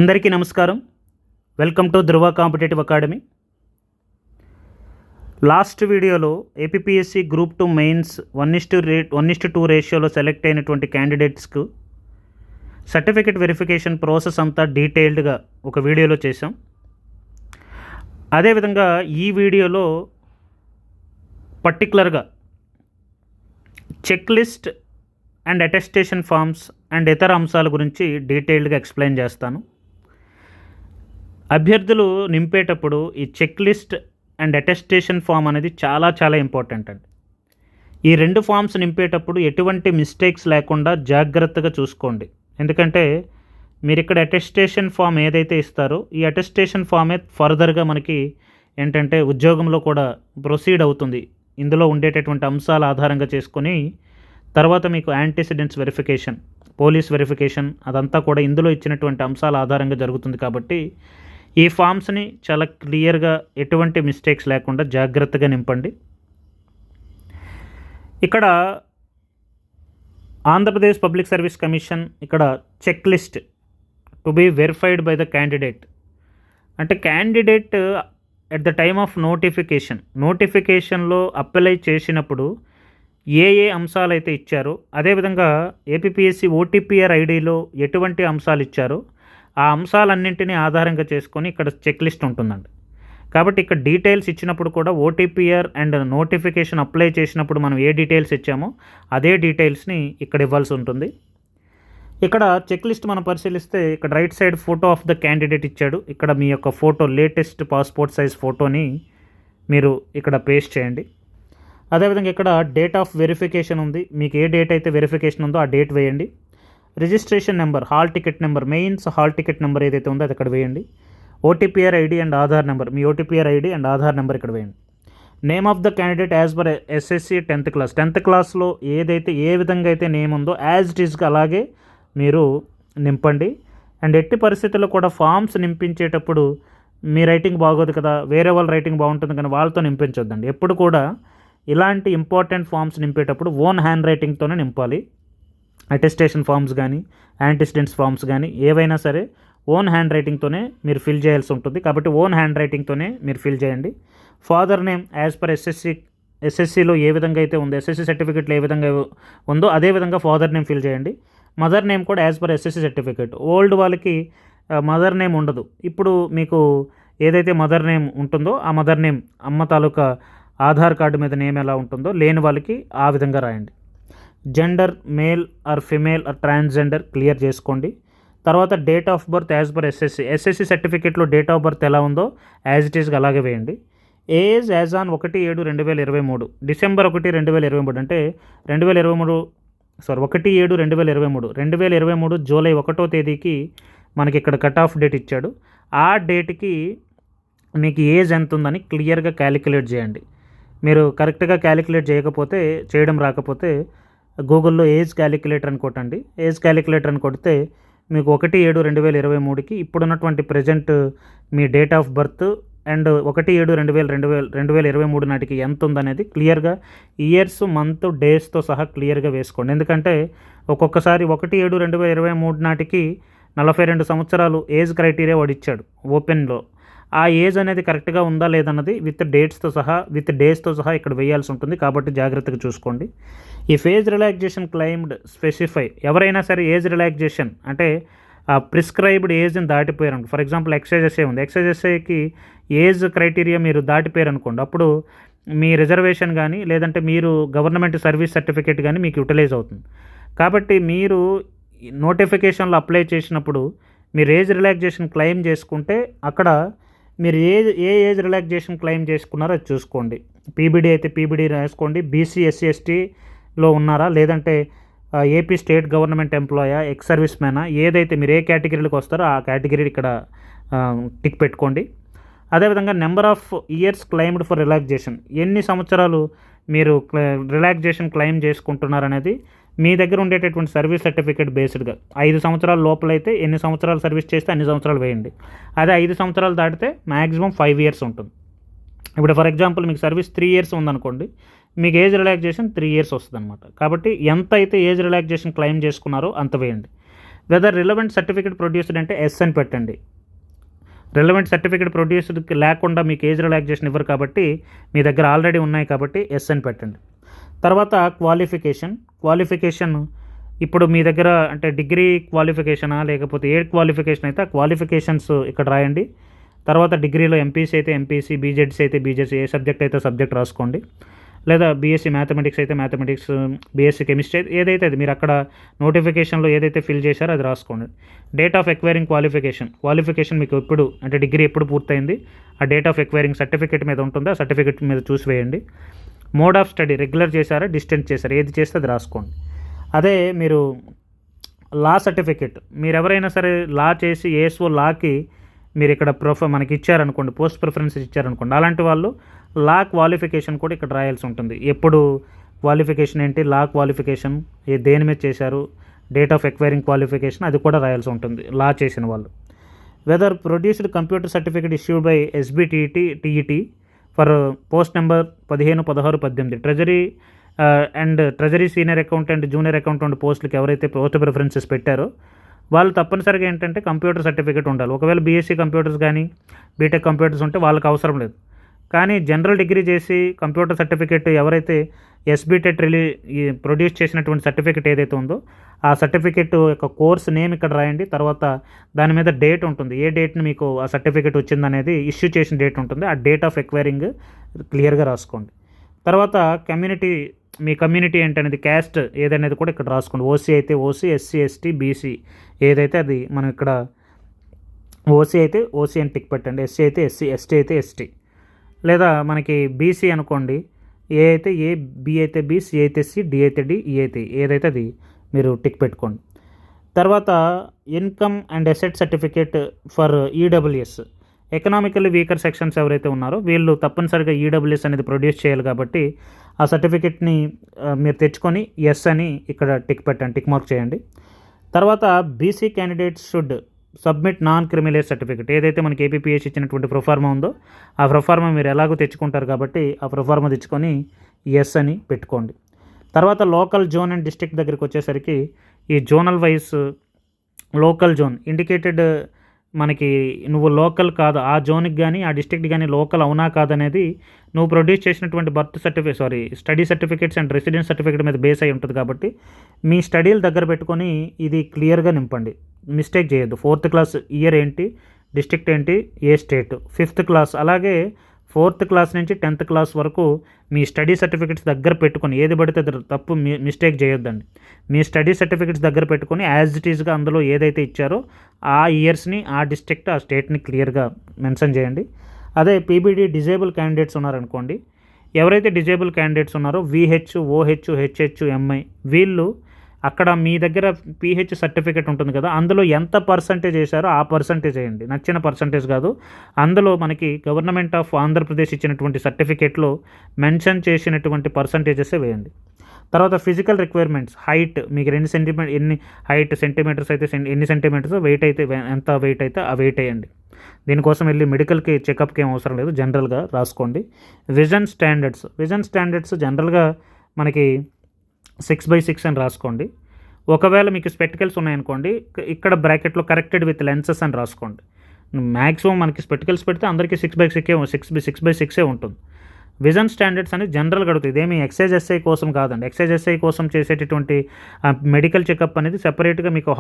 అందరికీ నమస్కారం. Welcome to Dhruva competitive academy. Last వీడియోలో ఏపీపీఎస్సీ గ్రూప్ 2 మెయిన్స్ 1:2 రేషియోలో సెలెక్ట్ అయినటువంటి క్యాండిడేట్స్కు సర్టిఫికేట్ వెరిఫికేషన్ ప్రాసెస్ అంతా డీటెయిల్డ్గా ఒక వీడియోలో చేసాం. అదేవిధంగా ఈ వీడియోలో పర్టికులర్గా check list and attestation forms and ఇతర అంశాల గురించి డీటెయిల్డ్గా ఎక్స్ప్లెయిన్ చేస్తాను. అభ్యర్థులు నింపేటప్పుడు ఈ check list and attestation form అనేది చాలా ఇంపార్టెంట్ అండి. ఈ రెండు ఫామ్స్ నింపేటప్పుడు ఎటువంటి మిస్టేక్స్ లేకుండా జాగ్రత్తగా చూసుకోండి. ఎందుకంటే మీరు ఇక్కడ అటెస్టేషన్ ఫామ్ ఏదైతే ఇస్తారో ఈ అటెస్టేషన్ ఫామే ఫర్దర్గా మనకి ఏంటంటే ఉద్యోగంలో కూడా ప్రొసీడ్ అవుతుంది. ఇందులో ఉండేటటువంటి అంశాల ఆధారంగా చేసుకొని తర్వాత మీకు యాంటీసిడెంట్స్ వెరిఫికేషన్, పోలీస్ వెరిఫికేషన్ అదంతా కూడా ఇందులో ఇచ్చినటువంటి అంశాల ఆధారంగా జరుగుతుంది. కాబట్టి ఈ ఫామ్స్ని చాలా క్లియర్గా ఎటువంటి మిస్టేక్స్ లేకుండా జాగ్రత్తగా నింపండి. ఇక్కడ ఆంధ్రప్రదేశ్ పబ్లిక్ సర్వీస్ కమిషన్ ఇక్కడ check list to be verified by the candidate అంటే candidate at the time of నోటిఫికేషన్లో అప్లై చేసినప్పుడు ఏ అంశాలు అయితే ఇచ్చారో, అదేవిధంగా ఏపీపీఎస్సీ ఓటీపీఆర్ ఐడిలో ఎటువంటి అంశాలు ఇచ్చారో ఆ అంశాలన్నింటినీ ఆధారంగా చేసుకొని ఇక్కడ చెక్ లిస్ట్ ఉంటుందండి. కాబట్టి ఇక్కడ డీటెయిల్స్ ఇచ్చినప్పుడు కూడా ఓటీపీఆర్ అండ్ నోటిఫికేషన్ అప్లై చేసినప్పుడు మనం ఏ డీటెయిల్స్ ఇచ్చామో అదే డీటెయిల్స్ని ఇక్కడ ఇవ్వాల్సి ఉంటుంది. ఇక్కడ చెక్ లిస్ట్ మనం పరిశీలిస్తే ఇక్కడ right side photo of the candidate ఇచ్చాడు. ఇక్కడ మీ యొక్క ఫోటో, లేటెస్ట్ పాస్పోర్ట్ సైజ్ ఫోటోని మీరు ఇక్కడ పేస్ట్ చేయండి. అదేవిధంగా ఇక్కడ డేట్ ఆఫ్ వెరిఫికేషన్ ఉంది. మీకు ఏ డేట్ అయితే వెరిఫికేషన్ ఉందో ఆ డేట్ వేయండి. Registration number, hall ticket number, mains hall ticket number ఏదైతే ఉందో అది ఇక్కడ వేయండి. OTPR ID and Aadhaar number, me OTPR ID and Aadhaar number ఇక్కడ వేయండి. Name of the candidate as per SSC 10th క్లాస్లో ఏ విధంగా అయితే నేమ్ ఉందో యాజ్ ఇట్ ఈస్గా అలాగే మీరు నింపండి. అండ్ ఎట్టి పరిస్థితుల్లో కూడా ఫామ్స్ నింపించేటప్పుడు మీ రైటింగ్ బాగోదు కదా, వేరే వాళ్ళ రైటింగ్ బాగుంటుంది కానీ వాళ్ళతో నింపించొద్దండి. ఎప్పుడు కూడా ఇలాంటి ఇంపార్టెంట్ ఫామ్స్ నింపేటప్పుడు ఓన్ హ్యాండ్ రైటింగ్తోనే నింపాలి. అటెస్టేషన్ ఫామ్స్ కానీ యాంటీసిడెంట్స్ ఫామ్స్ కానీ ఏవైనా సరే ఓన్ హ్యాండ్ రైటింగ్తోనే మీరు ఫిల్ చేయాల్సి ఉంటుంది. కాబట్టి ఓన్ హ్యాండ్ రైటింగ్తోనే మీరు ఫిల్ చేయండి. ఫాదర్ నేమ్ యాజ్ పర్ ఎస్ఎస్సిలో ఏ విధంగా అయితే ఉందో, ఎస్ఎస్సి సర్టిఫికేట్లో ఏ విధంగా ఉందో అదే విధంగా ఫాదర్ నేమ్ ఫిల్ చేయండి. మదర్ నేమ్ కూడా as per SSC certificate. Old వాళ్ళకి మదర్ నేమ్ ఉండదు. ఇప్పుడు మీకు ఏదైతే మదర్ నేమ్ ఉంటుందో ఆ మదర్ నేమ్ అమ్మ తాలూకా ఆధార్ కార్డు మీద నేమ్ ఎలా ఉంటుందో లేని వాళ్ళకి ఆ విధంగా రాయండి. Gender male or female or transgender clear చేసుకోండి. తర్వాత date of birth as per SSC సర్టిఫికేట్లో డేట్ ఆఫ్ బర్త్ ఎలా ఉందో యాజ్ ఇట్ ఈస్గా అలాగే వేయండి. ఏజ్ యాజ్ ఆన్ 1/7/2023, December 1, 2023 అంటే 1/7/2023 జూలై 1వ తేదీకి మనకి ఇక్కడ కట్ ఆఫ్ డేట్ ఇచ్చాడు. ఆ డేట్కి మీకు ఏజ్ ఎంత ఉందని క్లియర్గా క్యాలిక్యులేట్ చేయండి. మీరు కరెక్ట్గా క్యాలిక్యులేట్ చేయడం రాకపోతే గూగుల్లో ఏజ్ క్యాలిక్యులేటర్ అని కొట్టండి. ఏజ్ క్యాలిక్యులేటర్ అని కొడితే మీకు 1/7/2023కి ఇప్పుడున్నటువంటి present me date of birth and 1/7/2023 నాటికి ఎంత ఉందనేది క్లియర్గా ఇయర్స్, మంత్, డేస్తో సహా క్లియర్గా వేసుకోండి. ఎందుకంటే ఒక్కొక్కసారి 1/7/2023 నాటికి 42 సంవత్సరాలు ఏజ్ క్రైటీరియా వాడిచ్చాడు ఓపెన్లో. ఆ ఏజ్ అనేది కరెక్ట్గా ఉందా లేదన్నది విత్ డేస్తో సహా ఇక్కడ వేయాల్సి ఉంటుంది. కాబట్టి జాగ్రత్తగా చూసుకోండి. ఈ ఏజ్ రిలాక్సేషన్ క్లెయిమ్డ్ స్పెసిఫై, ఎవరైనా సరే ఏజ్ రిలాక్సేషన్ అంటే ప్రిస్క్రైబ్డ్ ఏజ్ని దాటిపోయారు. ఫర్ ఎగ్జాంపుల్ ఎక్సైజ్ ఉంది, ఎక్సైజ్ ఏజ్ క్రైటీరియా మీరు దాటిపోయారు అనుకోండి, అప్పుడు మీ రిజర్వేషన్ కానీ లేదంటే మీరు గవర్నమెంట్ సర్వీస్ సర్టిఫికేట్ కానీ మీకు యూటిలైజ్ అవుతుంది. కాబట్టి మీరు నోటిఫికేషన్లో అప్లై చేసినప్పుడు మీరు ఏజ్ రిలాక్సేషన్ క్లెయిమ్ చేసుకుంటే అక్కడ మీరు ఏజ్ రిలాక్సేషన్ క్లెయిమ్ చేసుకున్నారో అది చూసుకోండి. పీబీడీ అయితే పీబీడీ రాసుకోండి. బీసీ, ఎస్సీ, ఎస్టీలో ఉన్నారా లేదంటే ఏపీ స్టేట్ గవర్నమెంట్ ఎంప్లాయా, ఎక్స్ సర్వీస్ మ్యానా, ఏదైతే మీరు ఏ కేటగిరీలకు వస్తారో ఆ కేటగిరీ ఇక్కడ టిక్ పెట్టుకోండి. అదేవిధంగా number of years claimed for relaxation, ఎన్ని సంవత్సరాలు మీరు రిలాక్సేషన్ క్లెయిమ్ చేసుకుంటున్నారనేది మీ దగ్గర ఉండేటటువంటి సర్వీస్ సర్టిఫికేట్ బేస్డ్గా 5 సంవత్సరాల లోపలైతే ఎన్ని సంవత్సరాలు సర్వీస్ చేస్తే అన్ని సంవత్సరాలు వేయండి. అదే 5 సంవత్సరాలు దాటితే మ్యాక్సిమం 5 years ఉంటుంది. ఇప్పుడు ఫర్ ఎగ్జాంపుల్ మీకు సర్వీస్ 3 years ఉందనుకోండి, మీకు ఏజ్ రిలాక్సేషన్ 3 years వస్తుంది అనమాట. కాబట్టి ఎంత అయితే ఏజ్ రిలాక్సేషన్ క్లెయిమ్ చేసుకున్నారో అంత వేయండి. వెదర్ రిలవెంట్ సర్టిఫికేట్ ప్రొడ్యూస్డ్ అంటే ఎస్ అని పెట్టండి. రిలవెంట్ సర్టిఫికేట్ ప్రొడ్యూస్డ్ లేకుండా మీకు ఏజ్ రిలాక్సేషన్ ఇవ్వరు కాబట్టి మీ దగ్గర ఆల్రెడీ ఉన్నాయి కాబట్టి ఎస్ అని పెట్టండి. తర్వాత క్వాలిఫికేషన్ ఇప్పుడు మీ దగ్గర అంటే డిగ్రీ క్వాలిఫికేషనా లేకపోతే ఏ క్వాలిఫికేషన్ అయితే ఆ క్వాలిఫికేషన్స్ ఇక్కడ రాయండి. తర్వాత డిగ్రీలో ఎంపీసీ అయితే ఎంపీసీ, బీజెడ్సీ అయితే బీజెడ్సీ, ఏ సబ్జెక్ట్ అయితే సబ్జెక్ట్ రాసుకోండి. లేదా బీఎస్సీ మ్యాథమెటిక్స్ అయితే మ్యాథమెటిక్స్, బీఎస్సీ కెమిస్ట్రీ ఏదైతే అది మీరు అక్కడ నోటిఫికేషన్లో ఏదైతే ఫిల్ చేశారో అది రాసుకోండి. డేట్ ఆఫ్ ఎక్వైరింగ్ క్వాలిఫికేషన్ మీకు ఎప్పుడు అంటే డిగ్రీ ఎప్పుడు పూర్తయింది ఆ డేట్ ఆఫ్ ఎక్వైరింగ్ సర్టిఫికేట్ మీద ఉంటుంది, ఆ సర్టిఫికేట్ మీద చూసి వేయండి. మోడ్ ఆఫ్ స్టడీ రెగ్యులర్ చేశారా డిస్టెన్స్ చేశారా ఏది చేస్తే అది రాసుకోండి. అదే మీరు లా సర్టిఫికేట్ మీరు ఎవరైనా సరే లా చేసి ఏఎస్ఓ లాకి మీరు ఇక్కడ మనకి ఇచ్చారనుకోండి, పోస్ట్ ప్రిఫరెన్సెస్ ఇచ్చారనుకోండి, అలాంటి వాళ్ళు లా క్వాలిఫికేషన్ కూడా ఇక్కడ రాయాల్సి ఉంటుంది. ఎప్పుడు క్వాలిఫికేషన్ ఏంటి, లా క్వాలిఫికేషన్ దేని మీద చేశారు, డేట్ ఆఫ్ ఎక్వైరింగ్ క్వాలిఫికేషన్ అది కూడా రాయాల్సి ఉంటుంది లా చేసిన వాళ్ళు. Whether produced computer certificate issued by SBTET for post number 15, 16, 18 treasury and treasury senior accountant, junior accountant పోస్టులకి ఎవరైతే పోస్ట్ ప్రిఫరెన్సెస్ పెట్టారో వాళ్ళు తప్పనిసరిగా ఏంటంటే కంప్యూటర్ సర్టిఫికేట్ ఉండాలి. ఒకవేళ బీఎస్సీ కంప్యూటర్స్ కానీ బీటెక్ కంప్యూటర్స్ ఉంటే వాళ్ళకి అవసరం లేదు. కానీ జనరల్ డిగ్రీ చేసి కంప్యూటర్ సర్టిఫికేట్ ఎవరైతే ఎస్బీటెట్ ప్రొడ్యూస్ చేసినటువంటి సర్టిఫికేట్ ఏదైతే ఉందో ఆ సర్టిఫికేట్ యొక్క కోర్స్ నేమ్ ఇక్కడ రాయండి. తర్వాత దాని మీద డేట్ ఉంటుంది, ఏ డేట్ని మీకు ఆ సర్టిఫికేట్ వచ్చిందనేది ఇష్యూ చేసిన డేట్ ఉంటుంది, ఆ డేట్ ఆఫ్ ఎక్వైరింగ్ క్లియర్గా రాసుకోండి. తర్వాత మీ కమ్యూనిటీ ఏంటనేది క్యాస్ట్ ఏదనేది కూడా ఇక్కడ రాసుకోండి. ఓసీ అయితే ఓసీ, ఎస్సీ ఎస్టీ బీసీ ఏదైతే అది మనం ఇక్కడ ఓసీ అయితే ఓసీ అని టిక్ పెట్టండి, ఎస్సీ అయితే ఎస్సీ, ఎస్టీ అయితే ఎస్టీ. లేదా మనకి బీసీ అనుకోండి, ఏ అయితే ఏ, బి అయితే బి, సి అయితే సి, డి అయితే డి, ఈ అయితే ఏదైతే అది మీరు టిక్ పెట్టుకోండి. తర్వాత income and asset certificate for EWS economically weaker sections ఎవరైతే ఉన్నారో వీళ్ళు తప్పనిసరిగా ఈడబ్ల్యూఎస్ అనేది ప్రొడ్యూస్ చేయాలి కాబట్టి ఆ సర్టిఫికేట్ని మీరు తెచ్చుకొని ఎస్ అని ఇక్కడ టిక్ పెట్టండి, టిక్ మార్క్ చేయండి. తర్వాత BC candidates should submit non creamy layer certificate ఏదైతే మనకి ఏపీపీఎస్ ఇచ్చినటువంటి ప్రొఫార్మా ఉందో ఆ ప్రొఫార్మా మీరు ఎలాగో తెచ్చుకుంటారు కాబట్టి ఆ ప్రొఫార్మా తెచ్చుకొని ఎస్ అని పెట్టుకోండి. తర్వాత లోకల్ జోన్ అండ్ డిస్ట్రిక్ట్ దగ్గరికి వచ్చేసరికి ఈ zonal wise local zone indicated మనకి నువ్వు లోకల్ కాదు ఆ జోన్కి కానీ ఆ డిస్ట్రిక్ట్ కానీ లోకల్ అవునా కాదనేది నువ్వు ప్రొడ్యూస్ చేసినటువంటి study certificates and residence certificate మీద బేస్ అయి ఉంటుంది కాబట్టి మీ స్టడీలు దగ్గర పెట్టుకొని ఇది క్లియర్గా నింపండి, మిస్టేక్ చేయొద్దు. 4th క్లాస్ ఇయర్ ఏంటి, డిస్ట్రిక్ట్ ఏంటి, ఏ స్టేట్, 5th క్లాస్ అలాగే 4th క్లాస్ నుంచి 10th క్లాస్ వరకు మీ స్టడీ సర్టిఫికేట్స్ దగ్గర పెట్టుకొని ఏది పడితే తప్పు మిస్టేక్ చేయొద్దండి. మీ స్టడీ సర్టిఫికేట్స్ దగ్గర పెట్టుకొని యాజ్ ఇట్ ఈస్గా అందులో ఏదైతే ఇచ్చారో ఆ ఇయర్స్ని ఆ డిస్ట్రిక్ట్ ఆ స్టేట్ని క్లియర్గా మెన్షన్ చేయండి. అదే పీబీడీ డిజేబుల్ క్యాండిడేట్స్ ఉన్నారనుకోండి, ఎవరైతే డిజేబుల్ క్యాండిడేట్స్ ఉన్నారో విహెచ్, ఓహెచ్, హెచ్హెచ్, ఎంఐ వీళ్ళు అక్కడ మీ దగ్గర పీహెచ్ సర్టిఫికేట్ ఉంటుంది కదా అందులో ఎంత పర్సంటేజ్ వేశారో ఆ పర్సంటేజ్ వేయండి, నచ్చిన పర్సంటేజ్ కాదు. అందులో మనకి గవర్నమెంట్ ఆఫ్ ఆంధ్రప్రదేశ్ ఇచ్చినటువంటి సర్టిఫికేట్లో మెన్షన్ చేసినటువంటి పర్సంటేజెసే వేయండి. తర్వాత ఫిజికల్ రిక్వైర్మెంట్స్ హైట్ మీకు ఎన్ని హైట్ సెంటీమీటర్స్ అయితే ఎన్ని సెంటీమీటర్స్, వెయిట్ అయితే ఎంత వెయిట్ అయితే ఆ వెయిట్ వేయండి. దీనికోసం వెళ్ళి మెడికల్కి చెకప్కి ఏం అవసరం లేదు, జనరల్గా రాసుకోండి. విజన్ స్టాండర్డ్స్ జనరల్గా మనకి 6/6 అని రాసుకోండి. ఒకవేళ మీకు స్పెక్టికల్స్ ఉన్నాయనుకోండి ఇక్కడ బ్రాకెట్లో కరెక్టెడ్ విత్ లెన్సెస్ అని రాసుకోండి. మ్యాక్సిమం మనకి స్పెక్టికల్స్ పెడితే అందరికీ 6/6 ఉంటుంది. విజన్ స్టాండర్డ్స్ అనేది జనరల్గా అడుగుతుంది, ఇదేమి ఎక్సైజ్ ఎస్ఐ కోసం కాదండి. ఎక్సైజ్ ఎస్ఐ కోసం చేసేటటువంటి మెడికల్ చెకప్ అనేది సెపరేట్గా మీకు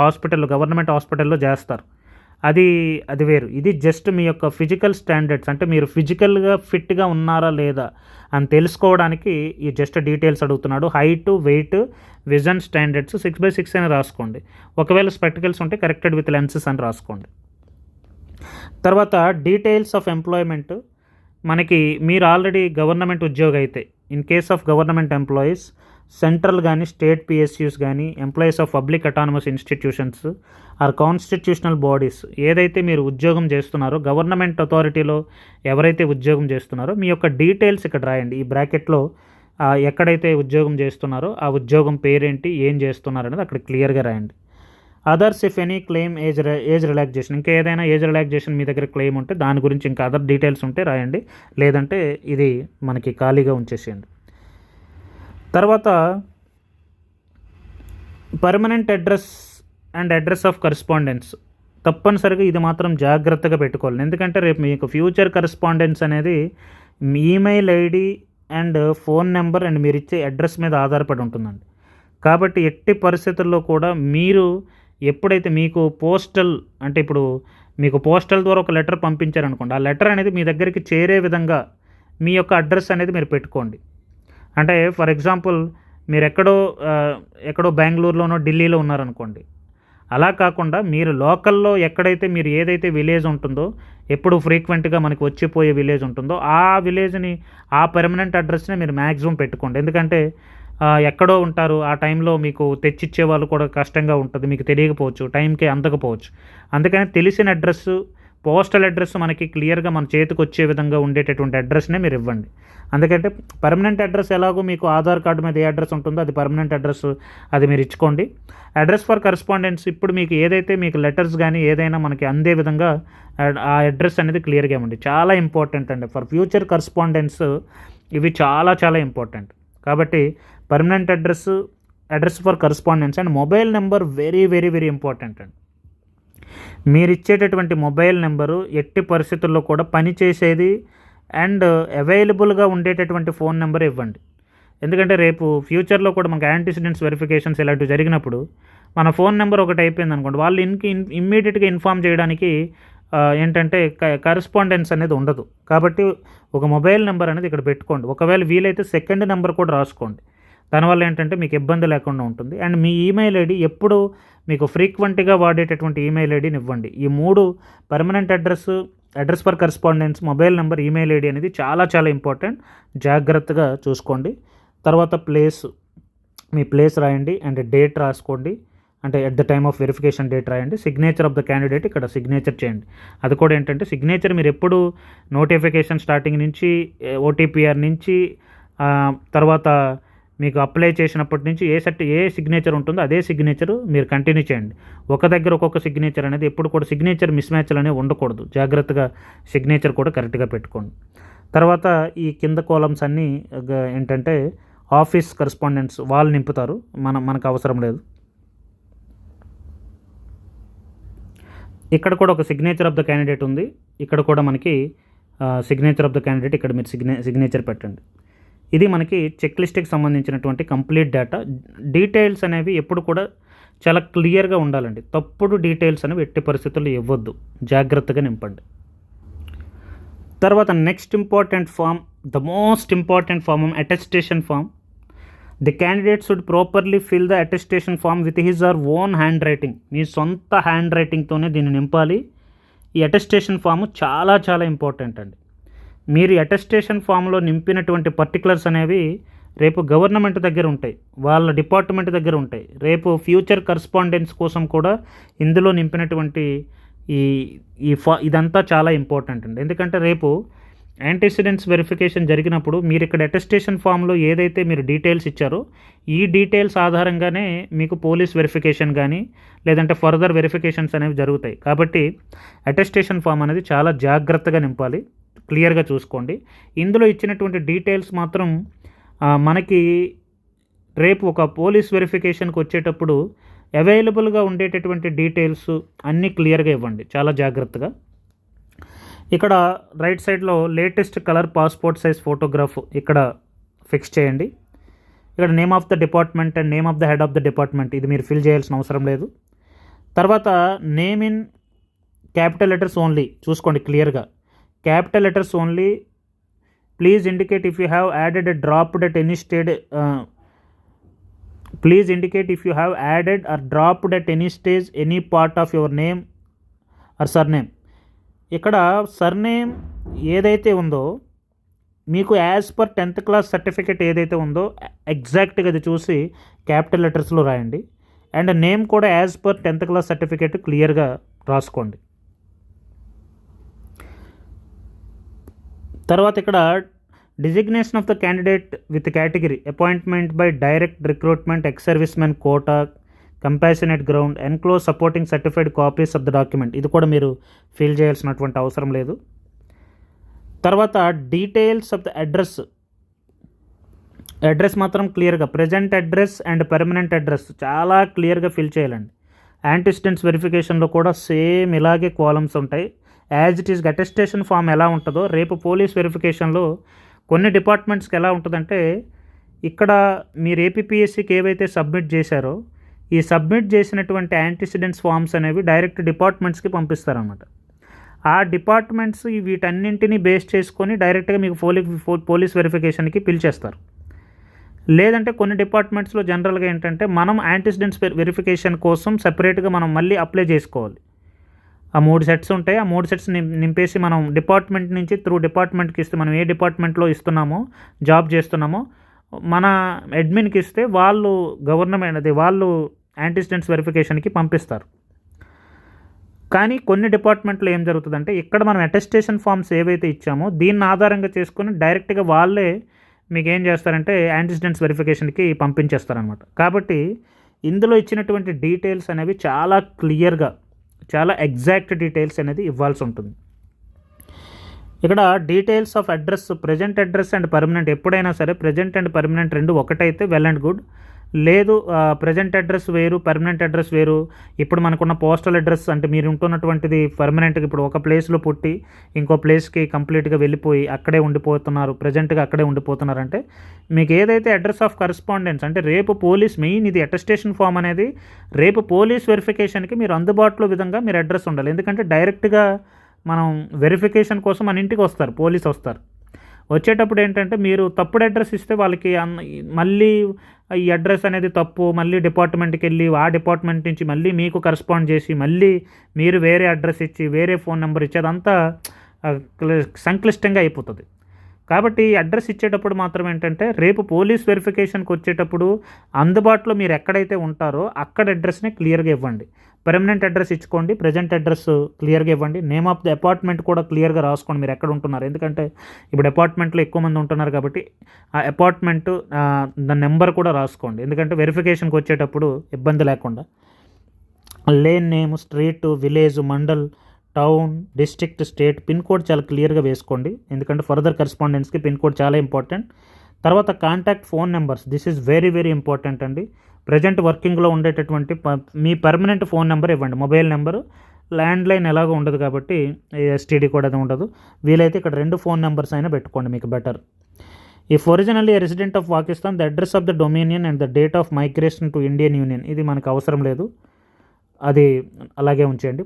గవర్నమెంట్ హాస్పిటల్లో చేస్తారు, అది వేరు. ఇది జస్ట్ మీ యొక్క ఫిజికల్ స్టాండర్డ్స్ అంటే మీరు ఫిజికల్గా ఫిట్గా ఉన్నారా లేదా అని తెలుసుకోవడానికి ఈ జస్ట్ డీటెయిల్స్ అడుగుతున్నాడు. హైట్, వెయిట్, విజన్ స్టాండర్డ్స్ 6/6 అని రాసుకోండి. ఒకవేళ స్పెక్టికల్స్ ఉంటే కరెక్టెడ్ విత్ లెన్సెస్ అని రాసుకోండి. తర్వాత డీటెయిల్స్ ఆఫ్ ఎంప్లాయ్మెంట్ మనకి మీరు ఆల్రెడీ గవర్నమెంట్ ఉద్యోగి అయితే in case of government employees central కానీ స్టేట్ పిఎస్యూస్ కానీ employees of public autonomous institutions or constitutional bodies ఏదైతే మీరు ఉద్యోగం చేస్తున్నారో గవర్నమెంట్ అథారిటీలో ఎవరైతే ఉద్యోగం చేస్తున్నారో మీ యొక్క డీటెయిల్స్ ఇక్కడ రాయండి. ఈ బ్రాకెట్లో ఎక్కడైతే ఉద్యోగం చేస్తున్నారో ఆ ఉద్యోగం పేరేంటి, ఏం చేస్తున్నారు అనేది అక్కడ క్లియర్గా రాయండి. Others if any claim age relaxation ఇంకా ఏదైనా ఏజ్ రిలాక్సేషన్ మీ దగ్గర క్లెయిమ్ ఉంటే దాని గురించి ఇంకా అదర్ డీటెయిల్స్ ఉంటే రాయండి, లేదంటే ఇది మనకి ఖాళీగా ఉంచేసేయండి. తర్వాత permanent address and address of correspondence తప్పనిసరిగా ఇది మాత్రం జాగ్రత్తగా పెట్టుకోవాలి. ఎందుకంటే రేపు మీకు ఫ్యూచర్ కరెస్పాండెన్స్ అనేది మీ email ID and phone number and మీరు ఇచ్చే అడ్రస్ మీద ఆధారపడి ఉంటుందండి. కాబట్టి ఎట్టి పరిస్థితుల్లో కూడా మీరు ఎప్పుడైతే మీకు పోస్టల్ అంటే ఇప్పుడు మీకు పోస్టల్ ద్వారా ఒక లెటర్ పంపించారనుకోండి, ఆ లెటర్ అనేది మీ దగ్గరికి చేరే విధంగా మీ యొక్క అడ్రస్ అనేది మీరు పెట్టుకోండి. అంటే ఫర్ ఎగ్జాంపుల్ మీరు ఎక్కడో బెంగళూరులోనో ఢిల్లీలో ఉన్నారనుకోండి, అలా కాకుండా మీరు లోకల్లో ఎక్కడైతే మీరు ఏదైతే విలేజ్ ఉంటుందో, ఎప్పుడు ఫ్రీక్వెంట్గా మనకి వచ్చిపోయే విలేజ్ ఉంటుందో ఆ విలేజ్ని, ఆ పర్మనెంట్ అడ్రస్ని మీరు మ్యాక్సిమం పెట్టుకోండి. ఎందుకంటే ఎక్కడో ఉంటారు, ఆ టైంలో మీకు తెచ్చిచ్చే వాళ్ళు కూడా కష్టంగా ఉంటుంది, మీకు తెలియకపోవచ్చు, టైంకి అందకపోవచ్చు. అందుకని తెలిసిన అడ్రస్సు, పోస్టల్ అడ్రస్ మనకి క్లియర్గా మన చేతికి వచ్చే విధంగా ఉండేటటువంటి అడ్రస్నే మీరు ఇవ్వండి. అందుకంటే పర్మనెంట్ అడ్రస్ ఎలాగో మీకు ఆధార్ కార్డు మీద ఏ అడ్రస్ ఉంటుందో అది పర్మనెంట్ అడ్రస్, అది మీరు ఇచ్చుకోండి. అడ్రస్ ఫర్ కరెస్పాండెన్స్ ఇప్పుడు మీకు ఏదైతే మీకు లెటర్స్ కానీ ఏదైనా మనకి అందే విధంగా ఆ అడ్రస్ అనేది క్లియర్గా ఇవ్వండి. చాలా ఇంపార్టెంట్ అండి ఫర్ ఫ్యూచర్ కరెస్పాండెన్స్, ఇవి చాలా చాలా ఇంపార్టెంట్. కాబట్టి permanent address for correspondence and mobile number very very very important అండి. మీరు ఇచ్చేటటువంటి మొబైల్ నెంబరు ఎట్టి పరిస్థితుల్లో కూడా పనిచేసేది అండ్ అవైలబుల్గా ఉండేటటువంటి ఫోన్ నెంబర్ ఇవ్వండి. ఎందుకంటే రేపు ఫ్యూచర్లో కూడా మనకు యాంటీసిడెంట్స్ వెరిఫికేషన్స్ ఇలాంటివి జరిగినప్పుడు మన ఫోన్ నెంబర్ ఒకటి అయిపోయింది అనుకోండి, వాళ్ళు ఇమ్మీడియట్గా ఇన్ఫామ్ చేయడానికి ఏంటంటే కరెస్పాండెన్స్ అనేది ఉండదు. కాబట్టి ఒక మొబైల్ నెంబర్ అనేది ఇక్కడ పెట్టుకోండి. ఒకవేళ వీలైతే సెకండ్ నెంబర్ కూడా రాసుకోండి. దానివల్ల ఏంటంటే మీకు ఇబ్బంది లేకుండా ఉంటుంది. అండ్ మీ ఈమెయిల్ ఐడి ఎప్పుడు మీకు ఫ్రీక్వెంట్గా వాడేటటువంటి ఈమెయిల్ ఐడిని ఇవ్వండి. ఈ 3 permanent address for correspondence, mobile number, email ID అనేది చాలా చాలా ఇంపార్టెంట్. జాగ్రత్తగా చూసుకోండి. తర్వాత మీ ప్లేస్ రాయండి అండ్ డేట్ రాసుకోండి. అంటే at the time of verification date రాయండి. సిగ్నేచర్ ఆఫ్ ద క్యాండిడేట్ ఇక్కడ సిగ్నేచర్ చేయండి. అది కూడా ఏంటంటే సిగ్నేచర్ మీరు ఎప్పుడు నోటిఫికేషన్ స్టార్టింగ్ నుంచి ఓటీపీఆర్ నుంచి తర్వాత మీకు అప్లై చేసినప్పటి నుంచి ఏ సిగ్నేచర్ ఉంటుందో అదే సిగ్నేచర్ మీరు కంటిన్యూ చేయండి. ఒక దగ్గర ఒక్కొక్క సిగ్నేచర్ అనేది ఎప్పుడు కూడా సిగ్నేచర్ మిస్ మ్యాచ్లు అనేవి ఉండకూడదు. జాగ్రత్తగా సిగ్నేచర్ కూడా కరెక్ట్గా పెట్టుకోండి. తర్వాత ఈ కింద కాలమ్స్ అన్నీ ఏంటంటే ఆఫీస్ కరెస్పాండెన్స్ వాళ్ళు నింపుతారు, మనకు అవసరం లేదు. ఇక్కడ కూడా ఒక సిగ్నేచర్ ఆఫ్ ద క్యాండిడేట్ ఉంది. ఇక్కడ కూడా మనకి సిగ్నేచర్ ఆఫ్ ద క్యాండిడేట్ ఇక్కడ మీరు సిగ్నేచర్ పెట్టండి. ఇది మనకి చెక్ లిస్ట్కి సంబంధించినటువంటి కంప్లీట్ డేటా. డీటెయిల్స్ అనేవి ఎప్పుడు కూడా చాలా క్లియర్గా ఉండాలండి. తప్పుడు డీటెయిల్స్ అనేవి ఎట్టి పరిస్థితుల్లో ఇవ్వద్దు, జాగ్రత్తగా నింపండి. తర్వాత next important form, the most important form, attestation form. The candidate should properly fill the attestation form with his or own hand writing. మీ సొంత హ్యాండ్ రైటింగ్తోనే దీన్ని నింపాలి. ఈ అటెస్టేషన్ ఫామ్ చాలా చాలా ఇంపార్టెంట్ అండి. మీరు అటెస్టేషన్ ఫామ్లో నింపినటువంటి పర్టికులర్స్ అనేవి రేపు గవర్నమెంట్ దగ్గర ఉంటాయి, వాళ్ళ డిపార్ట్మెంట్ దగ్గర ఉంటాయి. రేపు ఫ్యూచర్ కరెస్పాండెన్స్ కోసం కూడా ఇందులో నింపినటువంటి ఇదంతా చాలా ఇంపార్టెంట్ అండి. ఎందుకంటే రేపు యాంటీసిడెంట్స్ వెరిఫికేషన్ జరిగినప్పుడు మీరు ఇక్కడ అటెస్టేషన్ ఫామ్లో ఏదైతే మీరు డీటెయిల్స్ ఇచ్చారో ఈ డీటెయిల్స్ ఆధారంగానే మీకు పోలీస్ వెరిఫికేషన్ కానీ లేదంటే ఫర్దర్ వెరిఫికేషన్స్ అనేవి జరుగుతాయి. కాబట్టి అటెస్టేషన్ ఫామ్ అనేది చాలా జాగ్రత్తగా నింపాలి, క్లియర్గా చూసుకోండి. ఇందులో ఇచ్చినటువంటి డీటెయిల్స్ మాత్రం మనకి రేపు ఒక పోలీస్ వెరిఫికేషన్కి వచ్చేటప్పుడు అవైలబుల్గా ఉండేటటువంటి డీటెయిల్స్ అన్నీ క్లియర్గా ఇవ్వండి, చాలా జాగ్రత్తగా. ఇక్కడ రైట్ సైడ్లో latest colour passport size photograph ఇక్కడ ఫిక్స్ చేయండి. ఇక్కడ name of the department and name of the head of the department ఇది మీరు ఫిల్ చేయాల్సిన అవసరం లేదు. తర్వాత name in capital letters only చూసుకోండి క్లియర్గా. Capital letters only. Please indicate if you have added a dropped at any stage. Please indicate if you have added or dropped at any stage any part of your name are surname. ఇక్కడ surname ఏదైతే ఉందో మీకు as per 10th class certificate ఏదైతే ఉందో ఎగ్జాక్ట్గా అది చూసి capital లెటర్స్లో రాయండి. అండ్ నేమ్ కూడా as per 10th class certificate క్లియర్గా రాసుకోండి. తర్వాత ఇక్కడ designation of the candidate with category, appointment by direct recruitment, ex servicemen quota, compassionate ground, enclose supporting certified copies of the document ఇది కూడా మీరు ఫిల్ చేయాల్సినటువంటి అవసరం లేదు. తర్వాత డీటెయిల్స్ ఆఫ్ ద అడ్రస్ మాత్రం క్లియర్గా, present address and permanent address చాలా క్లియర్గా ఫిల్ చేయాలండి. యాంటిసిడెంట్స్ వెరిఫికేషన్లో కూడా సేమ్ ఇలాగే కాలమ్స్ ఉంటాయి. As it is attestation form ఎలా ఉంటుందో రేపు పోలీస్ వెరిఫికేషన్లో కొన్ని డిపార్ట్మెంట్స్కి ఎలా ఉంటుందంటే, ఇక్కడ మీరు ఏపీపీఎస్సీకి ఏవైతే సబ్మిట్ చేశారో ఈ సబ్మిట్ చేసినటువంటి యాంటిసిడెంట్స్ ఫామ్స్ అనేవి డైరెక్ట్ డిపార్ట్మెంట్స్కి పంపిస్తారన్నమాట. ఆ డిపార్ట్మెంట్స్ వీటన్నింటినీ బేస్ చేసుకొని డైరెక్ట్గా మీకు పోలీస్ వెరిఫికేషన్కి పిలిచేస్తారు. లేదంటే కొన్ని డిపార్ట్మెంట్స్లో జనరల్గా ఏంటంటే మనం యాంటిసిడెంట్స్ వెరిఫికేషన్ కోసం సపరేట్గా మనం మళ్ళీ అప్లై చేసుకోవాలి. ఆ 3 సెట్స్ ఉంటాయి. ఆ 3 సెట్స్ నింపేసి మనం డిపార్ట్మెంట్ నుంచి త్రూ డిపార్ట్మెంట్కి ఇస్తే, మనం ఏ డిపార్ట్మెంట్లో ఇస్తున్నామో జాబ్ చేస్తున్నామో మన అడ్మిన్కి ఇస్తే వాళ్ళు వాళ్ళు యాంటిసిడెంట్స్ వెరిఫికేషన్కి పంపిస్తారు. కానీ కొన్ని డిపార్ట్మెంట్లో ఏం జరుగుతుందంటే, ఇక్కడ మనం అటెస్టేషన్ ఫామ్స్ ఏవైతే ఇచ్చామో దీన్ని ఆధారంగా చేసుకొని డైరెక్ట్గా వాళ్ళే మీకు ఏం చేస్తారంటే యాంటిసిడెంట్స్ వెరిఫికేషన్కి పంపించేస్తారనమాట. కాబట్టి ఇందులో ఇచ్చినటువంటి డీటెయిల్స్ అనేవి చాలా క్లియర్గా, చాలా ఎగ్జాక్ట్ డీటెయిల్స్ అనేది ఇవ్వాల్సి ఉంటుంది. ఇక్కడ details of address, present address and permanent, ఎప్పుడైనా సరే ప్రజెంట్ అండ్ పర్మనెంట్ రెండు ఒకటైతే వెల్ అండ్ గుడ్. లేదు ప్రజెంట్ అడ్రస్ వేరు, పర్మనెంట్ అడ్రస్ వేరు. ఇప్పుడు మనకున్న పోస్టల్ అడ్రస్ అంటే మీరు ఉంటున్నటువంటిది పర్మనెంట్గా ఇప్పుడు ఒక ప్లేస్లో పుట్టి ఇంకో ప్లేస్కి కంప్లీట్గా వెళ్ళిపోయి అక్కడే ఉండిపోతున్నారు, ప్రజెంట్గా అక్కడే ఉండిపోతున్నారంటే మీకు ఏదైతే అడ్రస్ ఆఫ్ కరెస్పాండెన్స్ అంటే రేపు పోలీస్ మెయిన్ ఇది అటెస్టేషన్ ఫామ్ అనేది రేపు పోలీస్ వెరిఫికేషన్కి మీరు అందుబాటులో విధంగా మీరు అడ్రస్ ఉండాలి. ఎందుకంటే డైరెక్ట్గా మనం వెరిఫికేషన్ కోసం మన ఇంటికి వస్తారు, పోలీస్ వస్తారు. వచ్చేటప్పుడు ఏంటంటే మీరు తప్పుడు అడ్రస్ ఇస్తే వాళ్ళకి మళ్ళీ ఈ అడ్రస్ అనేది తప్పు, మళ్ళీ డిపార్ట్మెంట్కి వెళ్ళి ఆ డిపార్ట్మెంట్ నుంచి మళ్ళీ మీకు కరెస్పాండ్ చేసి మళ్ళీ మీరు వేరే అడ్రస్ ఇచ్చి వేరే ఫోన్ నెంబర్ ఇచ్చి అదంతా సంక్లిష్టంగా అయిపోతుంది. కాబట్టి అడ్రస్ ఇచ్చేటప్పుడు మాత్రం ఏంటంటే రేపు పోలీస్ వెరిఫికేషన్కి వచ్చేటప్పుడు అందుబాటులో మీరు ఎక్కడైతే ఉంటారో అక్కడ అడ్రస్ని క్లియర్గా ఇవ్వండి. పర్మనెంట్ అడ్రస్ ఇచ్చుకోండి, ప్రజెంట్ అడ్రస్ క్లియర్గా ఇవ్వండి. నేమ్ ఆఫ్ ది అపార్ట్మెంట్ కూడా క్లియర్గా రాసుకోండి మీరు ఎక్కడ ఉంటున్నారు. ఎందుకంటే ఇప్పుడు అపార్ట్మెంట్లో ఎక్కువ మంది ఉంటున్నారు కాబట్టి ఆ అపార్ట్మెంట్ దాని నెంబర్ కూడా రాసుకోండి. ఎందుకంటే వెరిఫికేషన్కి వచ్చేటప్పుడు ఇబ్బంది లేకుండా lane name, street, village, mandal, town, district, state, pin code చాలా క్లియర్గా వేసుకోండి. ఎందుకంటే ఫర్దర్ కరెస్పాండెన్స్కి పిన్ కోడ్ చాలా ఇంపార్టెంట్. తర్వాత contact phone numbers, this is very very important అండి. ప్రజెంట్ వర్కింగ్లో ఉండేటటువంటి మీ పర్మనెంట్ ఫోన్ నెంబర్ ఇవ్వండి. మొబైల్ నెంబరు, ల్యాండ్లైన్ ఎలాగో ఉండదు కాబట్టి ఎస్టీడీ కూడా అది ఉండదు. వీలైతే ఇక్కడ 2 ఫోన్ నెంబర్స్ అయినా పెట్టుకోండి, మీకు better. If originally resident of Pakistan, the address of the dominion and the date of migration to Indian union, ఇది మనకు అవసరం లేదు, అది అలాగే ఉంచేయండి.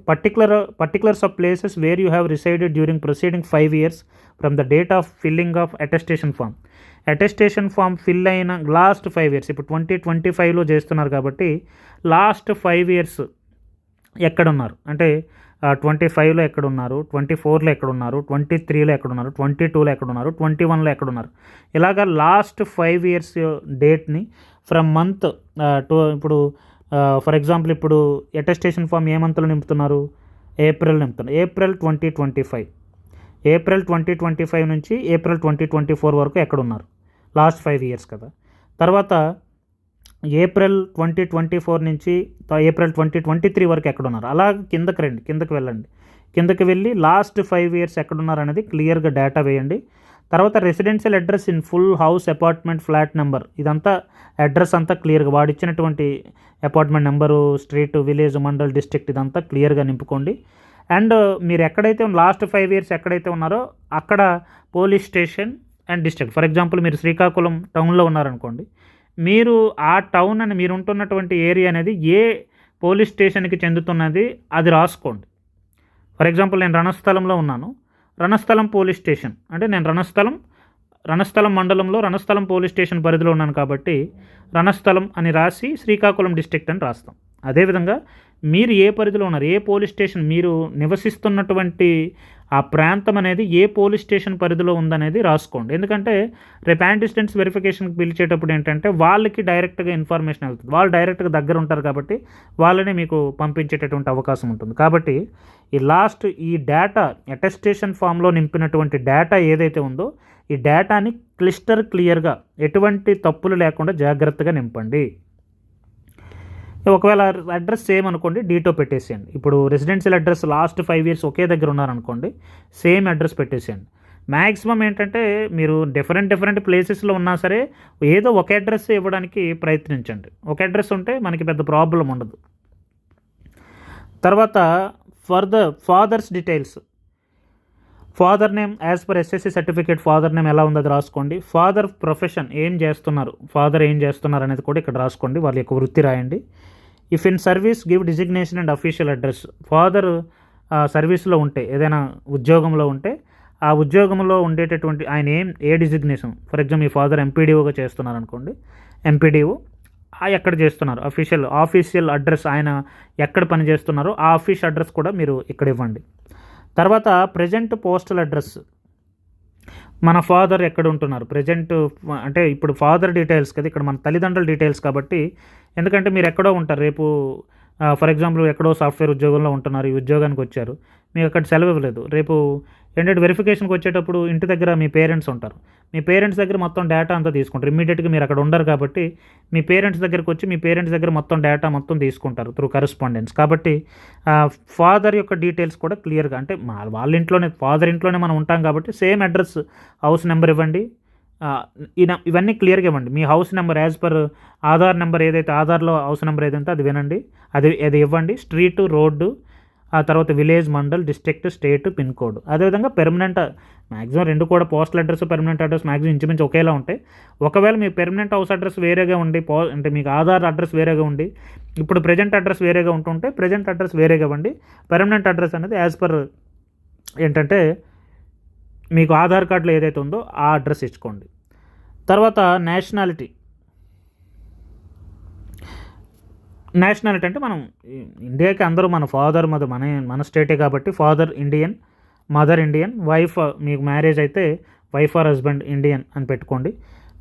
Particulars of places where you have resided during proceeding 5 years from the date of filling of attestation form. Attestation form fill అయిన last 5 years, ఇప్పుడు 2025లో చేస్తున్నారు కాబట్టి లాస్ట్ 5 years ఎక్కడున్నారు అంటే 25లో ఎక్కడున్నారు, 24లో ఎక్కడున్నారు, 23లో ఎక్కడున్నారు, 22లో ఎక్కడున్నారు, 21లో ఎక్కడున్నారు, ఇలాగా లాస్ట్ 5 years డేట్ని ఫ్రమ్ మంత్ ఇప్పుడు ఫర్ ఎగ్జాంపుల్ ఇప్పుడు అటెస్టేషన్ ఫామ్ ఏ మంత్లో నింపుతున్నారు, ఏప్రిల్ నింపుతున్నారు. ఏప్రిల్ 2025 నుంచి ఏప్రిల్ 2024 వరకు ఎక్కడున్నారు, లాస్ట్ 5 years కదా. తర్వాత ఏప్రిల్ 2024 నుంచి ఏప్రిల్ 2023 వరకు ఎక్కడున్నారు, అలా కిందకి వెళ్ళండి. కిందకి వెళ్ళి లాస్ట్ 5 years ఎక్కడున్నారు అనేది క్లియర్గా డేటా వేయండి. తర్వాత residential address in full house, apartment, flat number, ఇదంతా అడ్రస్ అంతా క్లియర్గా వాడిచ్చినటువంటి apartment number, street, village, mandal, district ఇదంతా క్లియర్గా నింపుకోండి. అండ్ మీరు ఎక్కడైతే లాస్ట్ 5 years ఎక్కడైతే ఉన్నారో అక్కడ police station and district, for example మీరు శ్రీకాకుళం టౌన్లో ఉన్నారనుకోండి, మీరు ఆ టౌన్ అని మీరు ఉంటున్నటువంటి ఏరియా అనేది ఏ పోలీస్ స్టేషన్కి చెందుతున్నది అది రాసుకోండి. ఫర్ ఎగ్జాంపుల్ నేను రణస్థలంలో ఉన్నాను, రణస్థలం పోలీస్ స్టేషన్ అంటే నేను రణస్థలం మండలంలో రణస్థలం పోలీస్ స్టేషన్ పరిధిలో ఉన్నాను కాబట్టి రణస్థలం అని రాసి శ్రీకాకుళం డిస్ట్రిక్ట్ అని రాస్తాం. అదేవిధంగా మీరు ఏ పరిధిలో ఉన్నారు, ఏ పోలీస్ స్టేషన్ మీరు నివసిస్తున్నటువంటి ఆ ప్రాంతం అనేది ఏ పోలీస్ స్టేషన్ పరిధిలో ఉందనేది రాసుకోండి. ఎందుకంటే రేపు యాంటిసిడెంట్స్ వెరిఫికేషన్కి పిలిచేటప్పుడు ఏంటంటే వాళ్ళకి డైరెక్ట్గా ఇన్ఫర్మేషన్ వెళ్తుంది, వాళ్ళు డైరెక్ట్గా దగ్గర ఉంటారు కాబట్టి వాళ్ళనే మీకు పంపించేటటువంటి అవకాశం ఉంటుంది. కాబట్టి ఈ డేటా అటెస్టేషన్ ఫామ్లో నింపినటువంటి డేటా ఏదైతే ఉందో ఈ డేటాని క్లియర్గా ఎటువంటి తప్పులు లేకుండా జాగ్రత్తగా నింపండి. ఒకవేళ అడ్రస్ సేమ్ అనుకోండి, డీటో పెట్టేసేయండి. ఇప్పుడు రెసిడెన్షియల్ అడ్రస్ లాస్ట్ 5 years ఒకే దగ్గర ఉన్నారనుకోండి, సేమ్ అడ్రస్ పెట్టేసేయండి. మ్యాక్సిమం ఏంటంటే మీరు డిఫరెంట్ ప్లేసెస్లో ఉన్నా సరే ఏదో ఒక అడ్రస్ ఇవ్వడానికి ప్రయత్నించండి. ఒక అడ్రస్ ఉంటే మనకి పెద్ద ప్రాబ్లం ఉండదు. తర్వాత for the father's details, father name as per SSC certificate father name ఎలా ఉందో అది రాసుకోండి. ఫాదర్ ప్రొఫెషన్ ఏం చేస్తున్నారు, ఫాదర్ ఏం చేస్తున్నారు అనేది కూడా ఇక్కడ రాసుకోండి. వాళ్ళ యొక్క వృత్తి రాయండి. If in service give designation and official address. Father సర్వీస్లో ఉంటే, ఏదైనా ఉద్యోగంలో ఉంటే ఆ ఉద్యోగంలో ఉండేటటువంటి ఆయన ఏ డిజిగ్నేషన్, ఫర్ ఎగ్జాంపుల్ మీ ఫాదర్ ఎంపీడీఓగా చేస్తున్నారు అనుకోండి, ఎంపీడీఓ ఎక్కడ చేస్తున్నారు, ఆఫీషియల్ అడ్రస్, ఆయన ఎక్కడ పని చేస్తున్నారో ఆ ఆఫీస్ అడ్రస్ కూడా మీరు ఇక్కడ ఇవ్వండి. తర్వాత ప్రజెంట్ పోస్టల్ అడ్రస్, మన ఫాదర్ ఎక్కడ ఉంటున్నారు ప్రజెంట్, అంటే ఇప్పుడు ఫాదర్ డీటెయిల్స్ కదా, ఇక్కడ మన తల్లిదండ్రుల డీటెయిల్స్ కాబట్టి, ఎందుకంటే మీరు ఎక్కడో ఉంటారు రేపు, ఫర్ ఎగ్జాంపుల్ ఎక్కడో సాఫ్ట్వేర్ ఉద్యోగంలో ఉంటున్నారు, ఈ ఉద్యోగానికి వచ్చారు, మీకు అక్కడ సెలవు ఇవ్వలేదు, రేపు ఏంటంటే వెరిఫికేషన్కి వచ్చేటప్పుడు ఇంటి దగ్గర మీ పేరెంట్స్ ఉంటారు, మీ పేరెంట్స్ దగ్గర మొత్తం డేటా అంతా తీసుకుంటారు. ఇమ్మీడియట్గా మీరు అక్కడ ఉండరు కాబట్టి మీ పేరెంట్స్ దగ్గరకు వచ్చి మీ పేరెంట్స్ దగ్గర మొత్తం డేటా మొత్తం తీసుకుంటారు త్రూ కరెస్పాండెన్స్. కాబట్టి ఫాదర్ యొక్క డీటెయిల్స్ కూడా క్లియర్గా, అంటే వాళ్ళ ఇంట్లోనే, ఫాదర్ ఇంట్లోనే మనం ఉంటాం కాబట్టి సేమ్ అడ్రస్, హౌస్ నెంబర్ ఇవ్వండి, ఇవన్నీ క్లియర్గా ఇవ్వండి. మీ house number as per Aadhaar number ఏదైతే, ఆధార్లో హౌస్ నెంబర్ ఏదైతే అది వినండి, అది ఇవ్వండి. స్ట్రీటు, రోడ్డు, ఆ తర్వాత village, mandal, district, state, pin code. అదేవిధంగా పెర్మనెంట్, మ్యాక్సిమం రెండు కూడా postal address, permanent address maximum ఇంచుమించు ఒకేలా ఉంటాయి. ఒకవేళ మీ పెర్మనెంట్ హౌస్ అడ్రస్ వేరేగా ఉండి, అంటే మీకు ఆధార్ అడ్రస్ వేరేగా ఉండి ఇప్పుడు ప్రజెంట్ అడ్రస్ వేరేగా ఉంటుంటే ప్రజెంట్ అడ్రస్ వేరేగా ఇవ్వండి. పెర్మనెంట్ అడ్రస్ అనేది యాజ్ పర్ ఏంటంటే మీకు ఆధార్ కార్డులో ఏదైతే ఉందో ఆ అడ్రస్ ఇచ్చుకోండి. తర్వాత నేషనాలిటీ అంటే మనం ఇండియాకి అందరూ మన ఫాదర్ మన స్టేటే కాబట్టి father Indian, mother Indian, wife మీకు మ్యారేజ్ అయితే వైఫ్ ఆర్ హస్బెండ్ ఇండియన్ అని పెట్టుకోండి.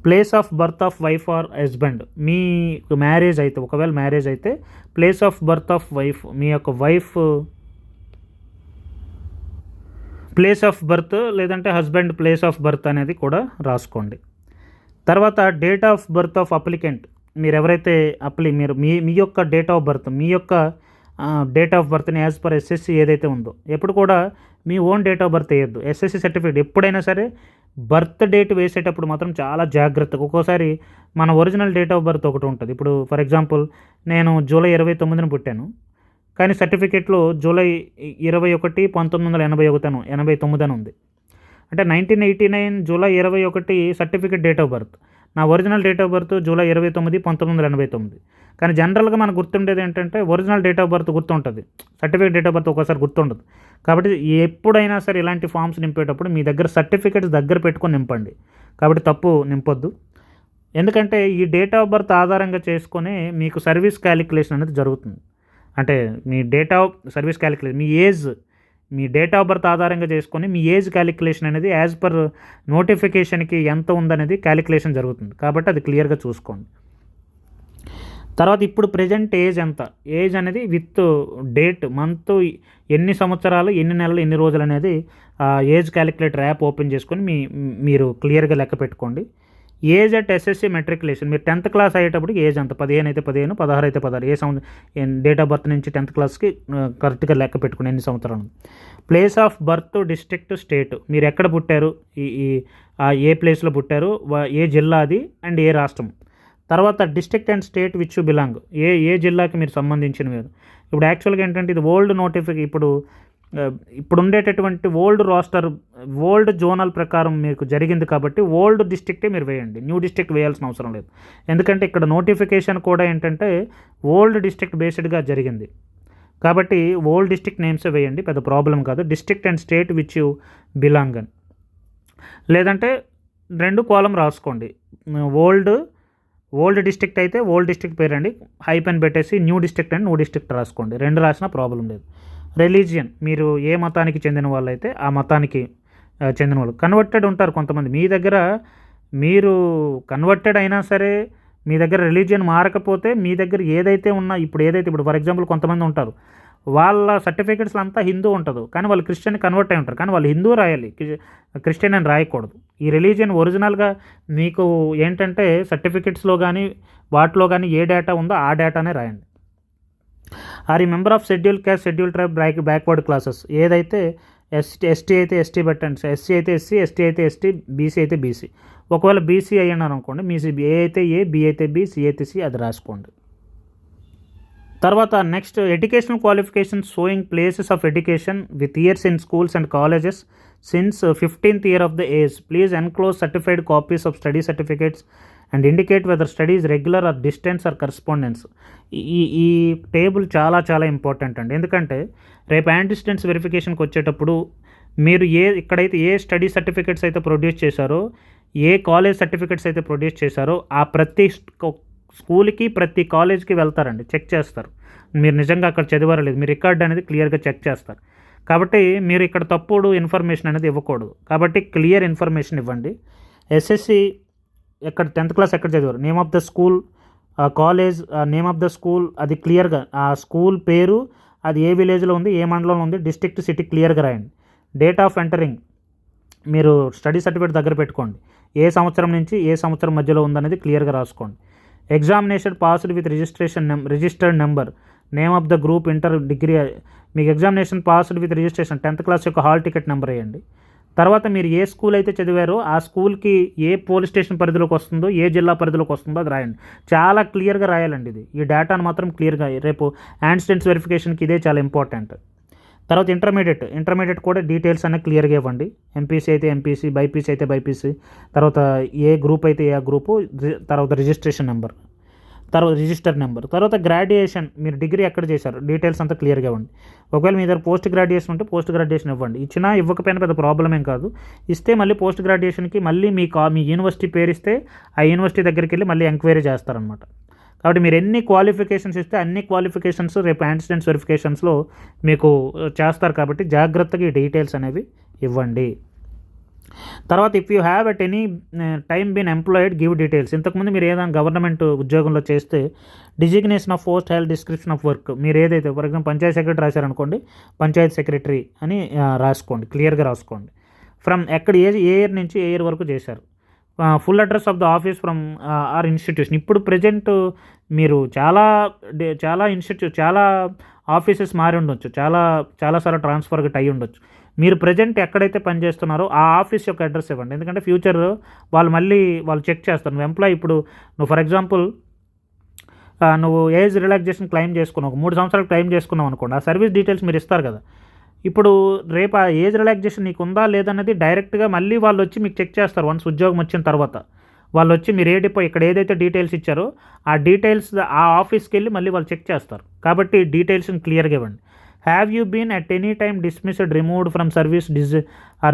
Place of birth of wife or husband, మీకు మ్యారేజ్ అయితే, ఒకవేళ మ్యారేజ్ అయితే place of birth of wife, మీ యొక్క వైఫ్ ప్లేస్ ఆఫ్ బర్త్ లేదంటే హస్బెండ్ ప్లేస్ ఆఫ్ బర్త్ అనేది కూడా రాసుకోండి. తర్వాత date of birth of applicant, మీరు ఎవరైతే మీరు మీ యొక్క డేట్ ఆఫ్ బర్త్, మీ యొక్క డేట్ ఆఫ్ బర్త్ని యాజ్ పర్ ఎస్ఎస్సి ఏదైతే ఉందో, ఎప్పుడు కూడా మీ ఓన్ డేట్ ఆఫ్ బర్త్ వేయద్దు. ఎస్ఎస్సి సర్టిఫికేట్ ఎప్పుడైనా సరే బర్త్ డేట్ వేసేటప్పుడు మాత్రం చాలా జాగ్రత్తగా, ఒక్కోసారి మన ఒరిజినల్ డేట్ ఆఫ్ బర్త్ ఒకటి ఉంటుంది. ఇప్పుడు ఫర్ ఎగ్జాంపుల్ నేను జూలై 29న పుట్టాను, కానీ సర్టిఫికేట్లో జూలై 21, 1989 అని ఉంది. అంటే 1989 July 21 certificate date of birth, నా original date of birth July 29, 1989. కానీ జనరల్గా మనకు గుర్తుండేది ఏంటంటే ఒరిజినల్ డేట్ ఆఫ్ బర్త్ గుర్తుంటుంది, సర్టిఫికేట్ డేట్ ఆఫ్ బర్త్ ఒకసారి గుర్తుండదు. కాబట్టి ఎప్పుడైనా సరే ఇలాంటి ఫామ్స్ నింపేటప్పుడు మీ దగ్గర సర్టిఫికేట్స్ దగ్గర పెట్టుకొని నింపండి. కాబట్టి తప్పు నింపొద్దు. ఎందుకంటే ఈ డేట్ ఆఫ్ బర్త్ ఆధారంగా చేసుకొని మీకు సర్వీస్ క్యాలిక్యులేషన్ అనేది జరుగుతుంది. అంటే మీ డేట్ ఆఫ్ సర్వీస్ క్యాలిక్యులేషన్, మీ డేట్ ఆఫ్ బర్త్ ఆధారంగా చేసుకొని మీ ఏజ్ క్యాలిక్యులేషన్ అనేది యాజ్ పర్ నోటిఫికేషన్కి ఎంత ఉందనేది క్యాలిక్యులేషన్ జరుగుతుంది. కాబట్టి అది క్లియర్గా చూసుకోండి. తర్వాత ఇప్పుడు ప్రజెంట్ ఏజ్ ఎంత, ఏజ్ అనేది విత్ డేట్, మంత్, ఎన్ని సంవత్సరాలు, ఎన్ని నెలలు, ఎన్ని రోజులు అనేది ఏజ్ క్యాలిక్యులేటర్ యాప్ ఓపెన్ చేసుకొని మీరు క్లియర్గా లెక్క పెట్టుకోండి. ఏజ్ అట్ ఎస్ఎస్సి మెట్రికులేషన్, మీరు 10th క్లాస్ అయ్యేటప్పుడు ఏజ్ అంత, 15 అయితే 15, 16 అయితే 16, డేట్ ఆఫ్ బర్త్ నుంచి 10th క్లాస్కి కరెక్ట్గా లెక్క పెట్టుకుని ఎన్ని సంవత్సరాలు. Place of birth, district, state, మీరు ఎక్కడ పుట్టారు, ఏ ప్లేస్లో పుట్టారు, ఏ జిల్లా అది అండ్ ఏ రాష్ట్రం. తర్వాత district and state which you belong, ఏ జిల్లాకి మీరు సంబంధించినవి. ఇప్పుడు యాక్చువల్గా ఏంటంటే ఇది ఓల్డ్ నోటిఫికేషన్, ఇప్పుడు ఉండేటటువంటి ఓల్డ్ జోనల్ ప్రకారం మీకు జరిగింది కాబట్టి ఓల్డ్ డిస్ట్రిక్టే మీరు వేయండి, న్యూ డిస్ట్రిక్ట్ వేయాల్సిన అవసరం లేదు. ఎందుకంటే ఇక్కడ నోటిఫికేషన్ కూడా ఏంటంటే ఓల్డ్ డిస్ట్రిక్ట్ బేస్డ్గా జరిగింది కాబట్టి ఓల్డ్ డిస్ట్రిక్ట్ నేమ్సే వేయండి, పెద్ద ప్రాబ్లం కాదు. District and state which you belong అని, లేదంటే 2 కాలం రాసుకోండి. ఓల్డ్ డిస్ట్రిక్ట్ అయితే ఓల్డ్ డిస్ట్రిక్ట్ పేరండి, హైపెన్ పెట్టేసి new district and new district రాసుకోండి. 2 రాసినా ప్రాబ్లం లేదు. రిలీజియన్, మీరు ఏ మతానికి చెందిన వాళ్ళు అయితే ఆ మతానికి చెందిన వాళ్ళు. కన్వర్టెడ్ ఉంటారు కొంతమంది, మీ దగ్గర మీరు కన్వర్టెడ్ అయినా సరే మీ దగ్గర రిలీజియన్ మారకపోతే మీ దగ్గర ఏదైతే ఉన్నా, ఇప్పుడు ఫర్ ఎగ్జాంపుల్ కొంతమంది ఉంటారు, వాళ్ళ సర్టిఫికేట్స్లో అంతా హిందూ ఉంటుంది కానీ వాళ్ళు క్రిస్టియన్ కన్వర్ట్ అయి ఉంటారు, కానీ వాళ్ళు హిందూ రాయాలి, క్రిస్టియన్ అని రాయకూడదు. ఈ రిలీజియన్ ఒరిజినల్గా మీకు ఏంటంటే సర్టిఫికేట్స్లో కానీ వాటిలో కానీ ఏ డేటా ఉందో ఆ డేటానే రాయండి. ఆర్ ఈ member of scheduled caste, scheduled tribe, backward classes, ఏదైతే ఎస్టీ అయితే ఎస్టీ పెట్టండి, ఎస్సీ అయితే ఎస్సీ, ఎస్టీ అయితే ఎస్టీ, బీసీ అయితే బీసీ. ఒకవేళ బీసీ అయ్యన్నారు అనుకోండి, మీ ఏ అయితే ఏ, బి అయితే బి, సి అయితే సి, అది రాసుకోండి. తర్వాత next educational qualifications showing places of education with years in schools and colleges since 15th year of the age. Please enclose certified copies of study certificates and indicate whether study is regular or distance or correspondence. ఈ table చాలా చాలా important అండి. ఎందుకంటే రేపు యాంటిస్టెన్స్ వెరిఫికేషన్కి వచ్చేటప్పుడు మీరు ఇక్కడైతే ఏ స్టడీ సర్టిఫికేట్స్ అయితే ప్రొడ్యూస్ చేశారో, ఏ కాలేజ్ సర్టిఫికేట్స్ అయితే ప్రొడ్యూస్ చేశారో ఆ ప్రతి స్కూల్కి ప్రతి కాలేజ్కి వెళ్తారండి, చెక్ చేస్తారు మీరు నిజంగా అక్కడ చదివారో లేదు, మీ రికార్డ్ అనేది క్లియర్గా చెక్ చేస్తారు. కాబట్టి మీరు ఇక్కడ తప్పుడు ఇన్ఫర్మేషన్ అనేది ఇవ్వకూడదు. కాబట్టి క్లియర్ ఇన్ఫర్మేషన్ ఇవ్వండి. ఎస్ఎస్సి ఎక్కడ 10th క్లాస్ ఎక్కడ చదివారు, name of the school, college name of the school అది క్లియర్గా, ఆ స్కూల్ పేరు, అది ఏ విలేజ్లో ఉంది, ఏ మండలంలో ఉంది, డిస్ట్రిక్ట్ సిటీ క్లియర్గా రాయండి. డేట్ ఆఫ్ ఎంటరింగ్ మీరు స్టడీ సర్టిఫికేట్ దగ్గర పెట్టుకోండి, ఏ సంవత్సరం నుంచి ఏ సంవత్సరం మధ్యలో ఉందనేది క్లియర్గా రాసుకోండి. Examination passed with registered number, name of the group, inter, degree, మీకు examination passed with registration 10th class యొక్క హాల్ టికెట్ నెంబర్ వేయండి. తర్వాత మీరు ఏ స్కూల్ అయితే చదివారో ఆ స్కూల్కి ఏ పోలీస్ స్టేషన్ పరిధిలోకి వస్తుందో, ఏ జిల్లా పరిధిలోకి వస్తుందో అది రాయండి. చాలా క్లియర్గా రాయాలండి ఇది. ఈ డేటాను మాత్రం క్లియర్గా రేపు యాంటిస్టెన్స్ వెరిఫికేషన్కి ఇదే చాలా ఇంపార్టెంట్. తర్వాత ఇంటర్మీడియట్ కూడా డీటెయిల్స్ అన్నీ క్లియర్గా ఇవ్వండి. ఎంపీసీ అయితే ఎంపీసీ, బైపీసీ అయితే బైపీసీ, తర్వాత ఏ గ్రూప్ అయితే ఏ గ్రూపు, తర్వాత రిజిస్టర్ నెంబర్, తర్వాత గ్రాడ్యుయేషన్ మీరు డిగ్రీ ఎక్కడ చేశారు డీటెయిల్స్ అంతా క్లియర్గా ఇవ్వండి. ఒకవేళ మీ దగ్గర పోస్ట్ గ్రాడ్యుయేషన్ ఉంటే పోస్ట్ గ్రాడ్యుయేషన్ ఇవ్వండి. ఇచ్చినా ఇవ్వకపోయినా పెద్ద ప్రాబ్లం ఏం కాదు. ఇస్తే మళ్ళీ పోస్ట్ గ్రాడ్యుయేషన్కి మళ్ళీ మీ యూనివర్సిటీ పేరు ఇస్తే ఆ యూనివర్సిటీ దగ్గరికి వెళ్ళి మళ్ళీ ఎంక్వైరీ చేస్తారనమాట. కాబట్టి మీరు ఎన్ని క్వాలిఫికేషన్స్ ఇస్తే అన్ని క్వాలిఫికేషన్స్ రేపు యాంటిస్టెన్స్ వెరిఫికేషన్స్లో మీకు చేస్తారు. కాబట్టి జాగ్రత్తగా ఈ డీటెయిల్స్ అనేవి ఇవ్వండి. తర్వాత if you have at any time been employed give details. ఇంతకుముందు మీరు ఏదైనా గవర్నమెంట్ ఉద్యోగంలో చేస్తే designation of post held, description of work, మీరు ఏదైతే ఫర్ ఎగ్జాంపుల్ పంచాయత్ సెక్రటరీ రాశారనుకోండి, పంచాయత్ సెక్రటరీ అని రాసుకోండి, క్లియర్గా రాసుకోండి. ఫ్రమ్ ఎక్కడ ఏ ఇయర్ నుంచి ఏ ఇయర్ వరకు చేశారు, full address of the office from or institution. ఇప్పుడు ప్రజెంట్ మీరు చాలా ఆఫీసెస్ మారి ఉండొచ్చు, చాలాసార్లు ట్రాన్స్ఫర్ గట్ అయ్యి ఉండొచ్చు. మీరు ప్రజెంట్ ఎక్కడైతే పనిచేస్తున్నారో ఆ ఆఫీస్ యొక్క అడ్రస్ ఇవ్వండి. ఎందుకంటే ఫ్యూచర్ వాళ్ళు చెక్ చేస్తారు. నువ్వు ఎంప్లాయీ, ఇప్పుడు నువ్వు ఫర్ ఎగ్జాంపుల్ నువ్వు ఏజ్ రిలాక్సేషన్ క్లెయిమ్ చేసుకున్నావు, 3 సంవత్సరాలు క్లెయిమ్ చేసుకున్నావు అనుకోండి, ఆ సర్వీస్ డీటెయిల్స్ మీరు ఇస్తారు కదా. ఇప్పుడు రేపు ఆ ఏజ్ రిలాక్సేషన్ నీకు ఉందా లేదన్నది డైరెక్ట్గా మళ్ళీ వాళ్ళు వచ్చి మీకు చెక్ చేస్తారు. వన్స్ ఉద్యోగం వచ్చిన తర్వాత వాళ్ళు వచ్చి మీరు ఇక్కడ ఏదైతే డీటెయిల్స్ ఇచ్చారో ఆ డీటెయిల్స్ ఆ ఆఫీస్కి వెళ్ళి మళ్ళీ వాళ్ళు చెక్ చేస్తారు. కాబట్టి డీటెయిల్స్ని క్లియర్గా ఇవ్వండి. Have you been at any time dismissed, removed from service,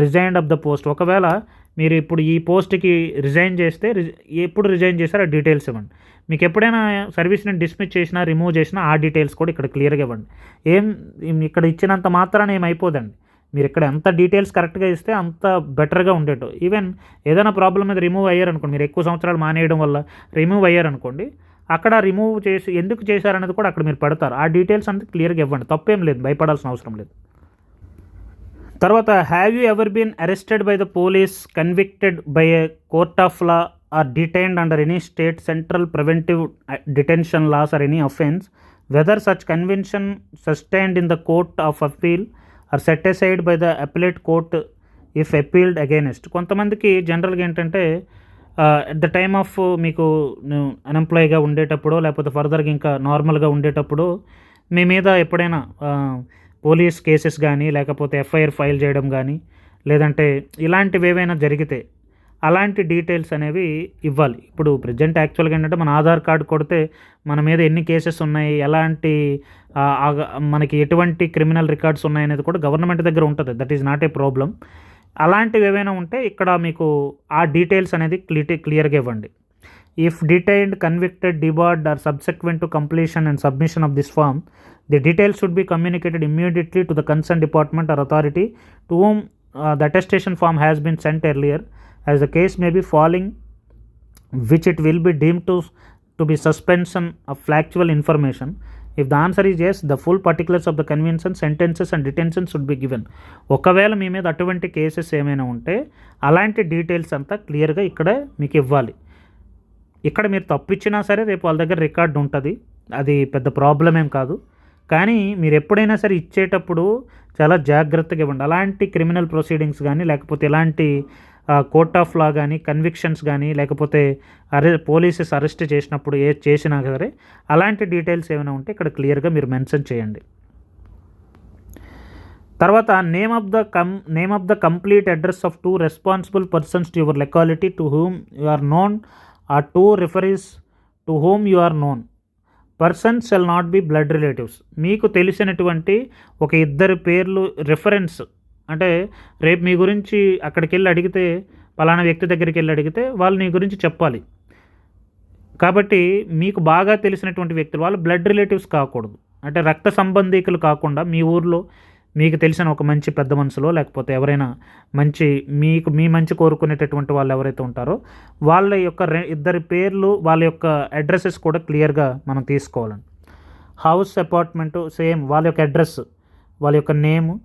resigned of the post. ఒకవేళ మీరు ఇప్పుడు ఈ పోస్ట్కి రిజైన్ చేస్తే ఎప్పుడు రిజైన్ చేశారో ఆ డీటెయిల్స్ ఇవ్వండి. మీకు ఎప్పుడైనా సర్వీస్ని డిస్మిస్ చేసినా, రిమూవ్ చేసినా ఆ డీటెయిల్స్ కూడా ఇక్కడ క్లియర్గా ఇవ్వండి. ఇక్కడ ఇచ్చినంత మాత్రాన ఏమైపోదండి. మీరు ఇక్కడ ఎంత డీటెయిల్స్ కరెక్ట్గా ఇస్తే అంత బెటర్గా ఉండేటో. ఈవెన్ ఏదైనా ప్రాబ్లం మీద రిమూవ్ అయ్యారనుకోండి, మీరు ఎక్కువ సంవత్సరాలు మానేయడం వల్ల రిమూవ్ అయ్యారనుకోండి, అక్కడ రిమూవ్ చేసి ఎందుకు చేశారనేది కూడా అక్కడ మీరు పెడతారు. ఆ డీటెయిల్స్ అంతా క్లియర్గా ఇవ్వండి, తప్పేం లేదు, భయపడాల్సిన అవసరం లేదు. తర్వాత have you ever been arrested by the police, convicted by a court of law or detained under any state central preventive detention laws or any offence, whether such conviction sustained in the court of appeal or set aside by the appellate court if appealed against. కొంతమందికి జనరల్గా ఏంటంటే at the time of మీకు అన్ఎంప్లాయీగా ఉండేటప్పుడు లేకపోతే ఫర్దర్గా ఇంకా నార్మల్గా ఉండేటప్పుడు మీ మీద ఎప్పుడైనా పోలీస్ కేసెస్ కానీ లేకపోతే ఎఫ్ఐఆర్ ఫైల్ చేయడం కానీ లేదంటే ఇలాంటివి ఏవైనా జరిగితే అలాంటి డీటెయిల్స్ అనేవి ఇవ్వాలి. ఇప్పుడు ప్రజెంట్ యాక్చువల్గా ఏంటంటే మన ఆధార్ కార్డు కొడితే మన మీద ఎన్ని కేసెస్ ఉన్నాయి, ఎలాంటి మనకి ఎటువంటి క్రిమినల్ రికార్డ్స్ ఉన్నాయనేది కూడా గవర్నమెంట్ దగ్గర ఉంటుంది. That is not a problem. అలాంటివి ఏవైనా ఉంటే ఇక్కడ మీకు ఆ డీటెయిల్స్ అనేది క్లియర్గా ఇవ్వండి. If detained, convicted, debarred or subsequent to completion and submission of this form, the details should be communicated immediately to the concern department or authority to whom the attestation form has been sent earlier, as the case may be falling which it will be deemed to be suspension of factual information. If the answer is yes, the full particulars of the conviction, sentences and detention should be given. ఒకవేళ మీ మీద అటువంటి cases ఏమైనా ఉంటే అలాంటి details అంతా క్లియర్గా ఇక్కడ మీకు ఇవ్వాలి. ఇక్కడ మీరు తప్పిచ్చినా సరే రేపు వాళ్ళ దగ్గర రికార్డు ఉంటుంది, అది పెద్ద ప్రాబ్లం ఏం కాదు. కానీ మీరు ఎప్పుడైనా సరే ఇచ్చేటప్పుడు చాలా జాగ్రత్తగా ఇవ్వండి. అలాంటి క్రిమినల్ ప్రొసీడింగ్స్ కానీ లేకపోతే ఎలాంటి కోర్ట్ ఆఫ్ లా కానీ, కన్విక్షన్స్ కానీ, లేకపోతే పోలీసెస్ అరెస్ట్ చేసినప్పుడు చేసినా సరే అలాంటి డీటెయిల్స్ ఏమైనా ఉంటే ఇక్కడ క్లియర్గా మీరు మెన్షన్ చేయండి. తర్వాత name of the complete address of 2 responsible persons to your locality to whom you are known or 2 referees to whom you are known. Persons shall not be blood relatives. మీకు తెలిసినటువంటి ఒక ఇద్దరు పేర్లు రిఫరెన్స్, అంటే రేపు మీ గురించి అక్కడికి వెళ్ళి అడిగితే, పలానా వ్యక్తి దగ్గరికి వెళ్ళి అడిగితే వాళ్ళు నీ గురించి చెప్పాలి. కాబట్టి మీకు బాగా తెలిసినటువంటి వ్యక్తులు వాళ్ళు బ్లడ్ రిలేటివ్స్ కాకూడదు. అంటే రక్త సంబంధీకులు కాకుండా మీ ఊర్లో మీకు తెలిసిన ఒక మంచి పెద్ద మనుషులో, లేకపోతే ఎవరైనా మంచి మీ మంచి కోరుకునేటటువంటి వాళ్ళు ఎవరైతే ఉంటారో వాళ్ళ యొక్క ఇద్దరి పేర్లు, వాళ్ళ యొక్క అడ్రసెస్ కూడా క్లియర్గా మనం తీసుకోవాలండి. హౌస్, అపార్ట్మెంటు సేమ్ వాళ్ళ యొక్క అడ్రస్, వాళ్ళ యొక్క నేము,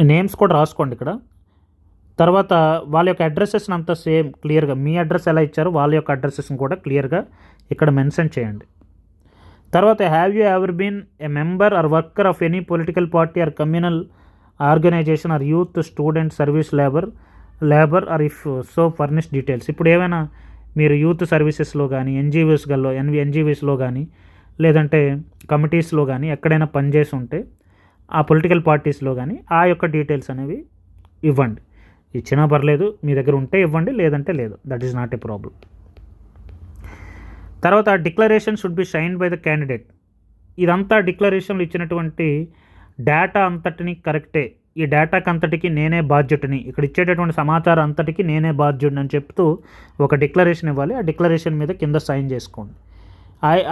నేమ్స్ కూడా రాసుకోండి ఇక్కడ. తర్వాత వాళ్ళ యొక్క అడ్రసెస్ని అంతా సేమ్ క్లియర్గా మీ అడ్రస్ ఎలా ఇచ్చారో వాళ్ళ యొక్క అడ్రసెస్ని కూడా క్లియర్గా ఇక్కడ మెన్షన్ చేయండి. తర్వాత have you ever been a member or worker of any political party or communal organisation or youth, student, service, labour or if so furnish details. ఇప్పుడు ఏమైనా మీరు యూత్ సర్వీసెస్లో కానీ, ఎన్జీఓస్లో కానీ, లేదంటే కమిటీస్లో కానీ ఎక్కడైనా పనిచేసి ఉంటే ఆ పొలిటికల్ పార్టీస్లో కానీ ఆ యొక్క డీటెయిల్స్ అనేవి ఇవ్వండి. ఇచ్చినా పర్లేదు, మీ దగ్గర ఉంటే ఇవ్వండి, లేదంటే లేదు, that is not a problem. తర్వాత declaration should be signed by the candidate. ఇదంతా డిక్లరేషన్లు ఇచ్చినటువంటి డేటా అంతటిని కరెక్టే, ఈ డేటాకి అంతటికి నేనే బాధ్యుడిని, ఇక్కడ ఇచ్చేటటువంటి సమాచారం అంతటికి నేనే బాధ్యుడిని అని చెప్తూ ఒక డిక్లరేషన్ ఇవ్వాలి. ఆ డిక్లరేషన్ మీద కింద సైన్ చేసుకోండి.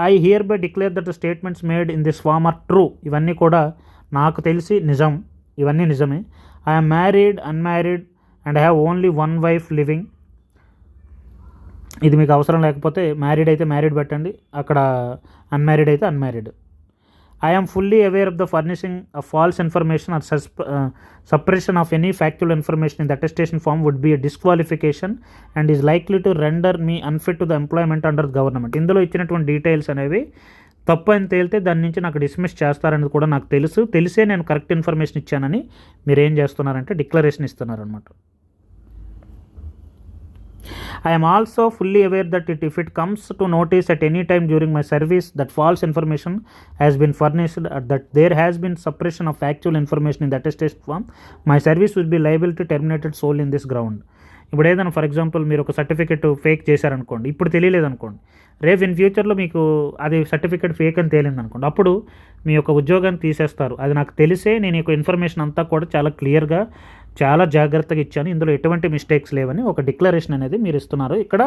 I hereby declare that the statements made in this form are true. ఇవన్నీ కూడా నాకు తెలిసి నిజం, ఇవన్నీ నిజమే. I'm married, unmarried and I have only 1 wife living. ఇది మీకు అవసరం లేకపోతే మ్యారీడ్ అయితే మ్యారీడ్ పెట్టండి, అక్కడ అన్మ్యారీడ్ అయితే unmarried. I'm fully aware of the furnishing of false information or suppression of any factual information in the attestation form would be a disqualification and is likely to render me unfit to the employment under government. ఇందులో ఇచ్చినటువంటి details అనేవి తప్పు అని తేలితే దాని నుంచి నాకు dismiss చేస్తారనేది కూడా నాకు తెలిసే నేను కరెక్ట్ ఇన్ఫర్మేషన్ ఇచ్చానని మీరు ఏం చేస్తున్నారంటే declaration ఇస్తున్నారనమాట. I am also fully aware that if it comes to notice at any time during my service that false information has been furnished, that there has been suppression of actual information in the attestation form, my service will be liable to terminated solely in this ground. ఇప్పుడు ఏదైనా for example మీరు ఒక certificate fake చేశారనుకోండి, ఇప్పుడు తెలియలేదు అనుకోండి, రేపు in ఫ్యూచర్లో మీకు అది సర్టిఫికెట్ ఫేక్ అని తేలింది అనుకోండి, అప్పుడు మీ యొక్క ఉద్యోగాన్ని తీసేస్తారు. అది నాకు తెలిసే నేను ఈ ఇన్ఫర్మేషన్ అంతా కూడా చాలా క్లియర్గా, చాలా జాగ్రత్తగా ఇచ్చాను, ఇందులో ఎటువంటి మిస్టేక్స్ లేవని ఒక డిక్లరేషన్ అనేది మీరు ఇస్తున్నారు. ఇక్కడ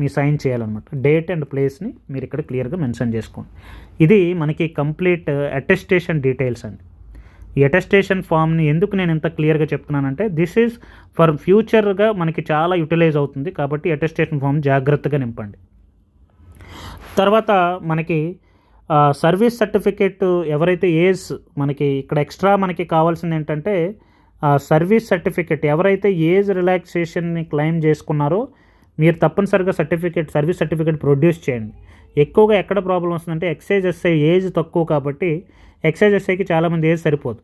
మీ సైన్ చేయాలన్నమాట. డేట్ అండ్ ప్లేస్ని మీరు ఇక్కడ క్లియర్గా మెన్షన్ చేసుకోండి. ఇది మనకి కంప్లీట్ అటెస్టేషన్ డీటెయిల్స్ అండి. ఈ అటెస్టేషన్ ఫామ్ని ఎందుకు నేను ఇంత క్లియర్గా చెప్తున్నానంటే దిస్ ఈజ్ ఫర్ ఫ్యూచర్గా మనకి చాలా యూటిలైజ్ అవుతుంది. కాబట్టి అటెస్టేషన్ ఫామ్ జాగ్రత్తగా నింపండి. తర్వాత మనకి సర్వీస్ సర్టిఫికేట్ ఎవరైతే ఏజ్ మనకి ఇక్కడ ఎక్స్ట్రా మనకి కావాల్సింది ఏంటంటే సర్వీస్ సర్టిఫికేట్ ఎవరైతే ఏజ్ రిలాక్సేషన్ని క్లెయిమ్ చేసుకున్నారో మీరు తప్పనిసరిగా సర్వీస్ సర్టిఫికేట్ ప్రొడ్యూస్ చేయండి. ఎక్కువగా ఎక్కడ ప్రాబ్లం వస్తుందంటే ఎక్సైజ్ ఎస్ఐ ఏజ్ తక్కువ, కాబట్టి ఎక్సైజ్ ఎస్ఐకి చాలామంది ఏజ్ సరిపోదు.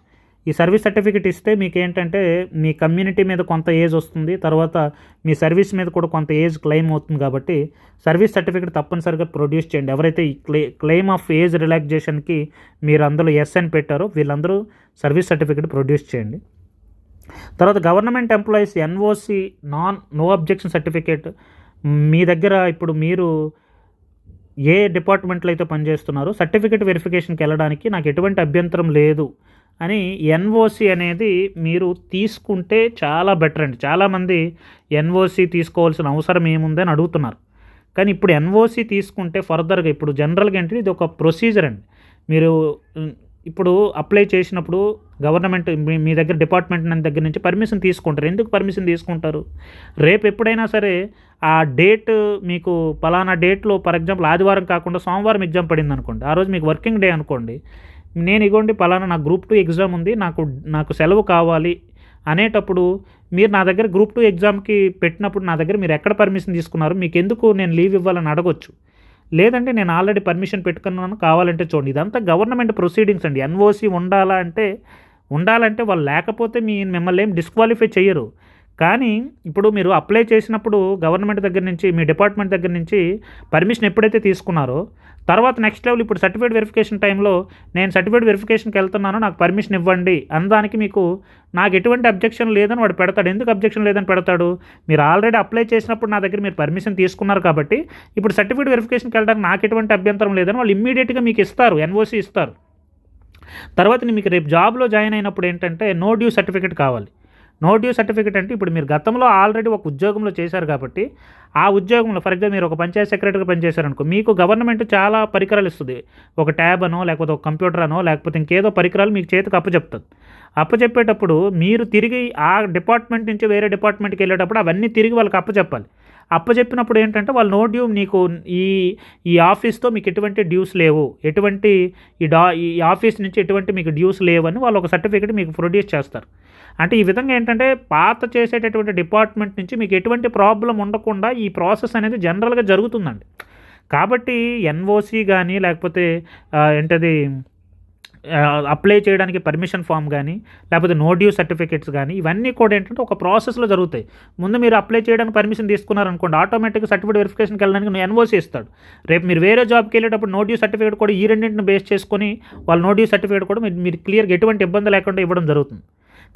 ఈ సర్వీస్ సర్టిఫికేట్ ఇస్తే మీకు ఏంటంటే మీ కమ్యూనిటీ మీద కొంత ఏజ్ వస్తుంది, తర్వాత మీ సర్వీస్ మీద కూడా కొంత ఏజ్ క్లెయిమ్ అవుతుంది. కాబట్టి సర్వీస్ సర్టిఫికేట్ తప్పనిసరిగా ప్రొడ్యూస్ చేయండి. ఎవరైతే ఈ క్లెయిమ్ ఆఫ్ ఏజ్ రిలాక్సేషన్కి మీరు అందులో ఎస్ అని పెట్టారో వీళ్ళందరూ సర్వీస్ సర్టిఫికేట్ ప్రొడ్యూస్ చేయండి. తర్వాత government employees NOC no objection certificate మీ దగ్గర ఇప్పుడు మీరు ఏ డిపార్ట్మెంట్లో అయితే పనిచేస్తున్నారో సర్టిఫికేట్ వెరిఫికేషన్కి వెళ్ళడానికి నాకు ఎటువంటి అభ్యంతరం లేదు అని ఎన్ఓసి అనేది మీరు తీసుకుంటే చాలా బెటర్ అండి. చాలామంది ఎన్ఓసి తీసుకోవాల్సిన అవసరం ఏముందని అడుగుతున్నారు. కానీ ఇప్పుడు ఎన్ఓసి తీసుకుంటే ఫర్దర్గా ఇప్పుడు జనరల్గా ఏంటంటే ఇది ఒక ప్రొసీజర్ అండి. మీరు ఇప్పుడు అప్లై చేసినప్పుడు గవర్నమెంట్ మీ దగ్గర డిపార్ట్మెంట్ దగ్గర నుంచి పర్మిషన్ తీసుకుంటారు. ఎందుకు పర్మిషన్ తీసుకుంటారు? రేపు ఎప్పుడైనా సరే ఆ డేట్ మీకు పలానా డేట్లో ఫర్ ఎగ్జాంపుల్ ఆదివారం కాకుండా సోమవారం ఎగ్జామ్ పడింది అనుకోండి, ఆ రోజు మీకు వర్కింగ్ డే అనుకోండి, నేను ఇగోండి పలానా నాకు గ్రూప్ 2 ఎగ్జామ్ ఉంది, నాకు సెలవు కావాలి అనేటప్పుడు మీరు నా దగ్గర గ్రూప్ 2 ఎగ్జామ్కి పెట్టినప్పుడు నా దగ్గర మీరు ఎక్కడ పర్మిషన్ తీసుకున్నారు, మీకు ఎందుకు నేను లీవ్ ఇవ్వాలని అడగొచ్చు. లేదంటే నేను ఆల్రెడీ పర్మిషన్ పెట్టుకున్నాను కావాలంటే చూడండి. ఇదంతా గవర్నమెంట్ ప్రొసీడింగ్స్ అండి. ఎన్ఓసి ఉండాలా అంటే ఉండాలంటే వాళ్ళు లేకపోతే మిమ్మల్ని ఏం డిస్క్వాలిఫై చేయరు. కానీ ఇప్పుడు మీరు అప్లై చేసినప్పుడు గవర్నమెంట్ దగ్గర నుంచి, మీ డిపార్ట్మెంట్ దగ్గర నుంచి పర్మిషన్ ఎప్పుడైతే తీసుకున్నారో, తర్వాత నెక్స్ట్ లెవెల్ ఇప్పుడు సర్టిఫికేట్ వెరిఫికేషన్ టైంలో నేను సర్టిఫికేట్ వెరిఫికేషన్కి వెళ్తున్నాను, నాకు పర్మిషన్ ఇవ్వండి అనడానికి మీకు నాకు ఎటువంటి అబ్జెక్షన్ లేదని వాడు పెడతాడు. ఎందుకు అబ్జెక్షన్ లేదని పెడతాడు? మీరు ఆల్రెడీ అప్లై చేసినప్పుడు నా దగ్గర మీరు పర్మిషన్ తీసుకున్నారు కాబట్టి ఇప్పుడు సర్టిఫికేట్ వెరిఫికేషన్కి వెళ్ళడానికి నాకు ఎటువంటి అభ్యంతరం లేదని వాళ్ళు ఇమ్మీడియట్గా మీకు ఇస్తారు, ఎన్ఓసి ఇస్తారు. తర్వాత మీకు రేపు జాబ్లో జాయిన్ అయినప్పుడు ఏంటంటే నో డ్యూ సర్టిఫికేట్ కావాలి. నో డ్యూ సర్టిఫికేట్ అంటే ఇప్పుడు మీరు గతంలో ఆల్రెడీ ఒక ఉద్యోగంలో చేశారు కాబట్టి ఆ ఉద్యోగంలో ఫర్ ఎగ్జాంపుల్ మీరు ఒక పంచాయత్ సెక్రటరీగా పనిచేశారనుకో, మీకు గవర్నమెంట్ చాలా పరికరాలు ఇస్తుంది. ఒక ట్యాబ్ అనో, లేకపోతే ఒక కంప్యూటర్ అనో, లేకపోతే ఇంకేదో పరికరాలు మీకు చేతికి అప్పచెప్తుంది. అప్పచెప్పేటప్పుడు మీరు తిరిగి ఆ డిపార్ట్మెంట్ నుంచి వేరే డిపార్ట్మెంట్కి వెళ్ళేటప్పుడు అవన్నీ తిరిగి వాళ్ళకి అప్పచెప్పాలి. అప్పచెప్పినప్పుడు ఏంటంటే వాళ్ళు నో డ్యూ, నీకు ఈ ఆఫీస్తో మీకు ఎటువంటి డ్యూస్ లేవు, ఎటువంటి ఈ ఆఫీస్ నుంచి ఎటువంటి మీకు డ్యూస్ లేవని వాళ్ళు ఒక సర్టిఫికేట్ మీకు ప్రొడ్యూస్ చేస్తారు. అంటే ఈ విధంగా ఏంటంటే పాత చేసేటటువంటి డిపార్ట్మెంట్ నుంచి మీకు ఎటువంటి ప్రాబ్లం ఉండకుండా ఈ ప్రాసెస్ అనేది జనరల్గా జరుగుతుందండి. కాబట్టి ఎన్ఓసి కానీ లేకపోతే ఏంటది అప్లై చేయడానికి పర్మిషన్ ఫామ్ కానీ లేకపోతే నో డ్యూ సర్టిఫికేట్స్ కానీ ఇవన్నీ కూడా ఏంటంటే ఒక ప్రాసెస్లో జరుగుతాయి. ముందు మీరు అప్లై చేయడానికి పర్మిషన్ తీసుకున్నారనుకోండి, ఆటోమేటిక్గా సర్టిఫికేట్ వెరిఫికేషన్కి వెళ్ళడానికి ఎన్ఓసి ఇస్తాడు. రేపు మీరు వేరే జాబ్కి వెళ్ళేటప్పుడు నో డ్యూ సర్టిఫికేట్ కూడా ఈ రెండింటిని బేస్ చేసుకొని వాళ్ళు నో డ్యూ సర్టిఫికేట్ కూడా మీరు క్లియర్గా ఎటువంటి ఇబ్బంది లేకుండా ఇవ్వడం జరుగుతుంది.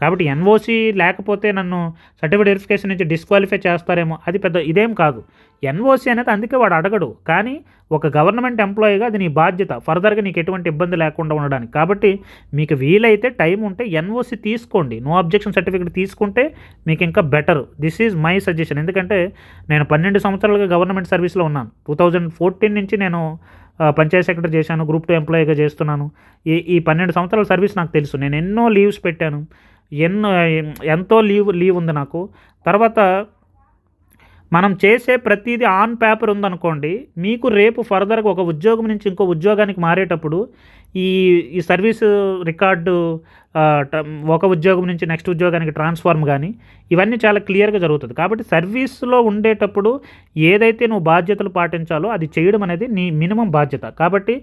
కాబట్టి ఎన్ఓసి లేకపోతే నన్ను సర్టిఫికేట్ వెరిఫికేషన్ నుంచి డిస్క్వాలిఫై చేస్తారేమో, అది పెద్ద ఇదేం కాదు. ఎన్ఓసి అనేది అందుకే వాడు అడగడు, కానీ ఒక గవర్నమెంట్ ఎంప్లాయీగా అది నీ బాధ్యత ఫర్దర్గా నీకు ఎటువంటి ఇబ్బంది లేకుండా ఉండడానికి. కాబట్టి మీకు వీలైతే టైం ఉంటే ఎన్ఓసి తీసుకోండి, నో అబ్జెక్షన్ సర్టిఫికేట్ తీసుకుంటే మీకు ఇంకా better. This is my suggestion. ఎందుకంటే నేను 12 సంవత్సరాలుగా గవర్నమెంట్ సర్వీస్లో ఉన్నాను. 2014 నుంచి నేను పంచాయత్ సెక్రటరీ చేశాను, గ్రూప్ 2 ఎంప్లాయీగా చేస్తున్నాను. ఈ 12 సంవత్సరాల సర్వీస్ నాకు తెలుసు. నేను ఎన్నో లీవ్స్ పెట్టాను, ఎంతో లీవ్ ఉంది నాకు. తర్వాత మనం చేసే ప్రతిదీ ఆన్ పేపర్ ఉందనుకోండి, మీకు రేపు ఫర్దర్గా ఒక ఉద్యోగం నుంచి ఇంకో ఉద్యోగానికి మారేటప్పుడు ఈ సర్వీసు రికార్డు ఒక ఉద్యోగం నుంచి నెక్స్ట్ ఉద్యోగానికి ట్రాన్స్ఫార్మ్ కానీ ఇవన్నీ చాలా క్లియర్గా జరుగుతుంది. కాబట్టి సర్వీస్లో ఉండేటప్పుడు ఏదైతే నువ్వు బాధ్యతలు పాటించాలో అది చేయడం అనేది నీ మినిమం బాధ్యత. కాబట్టి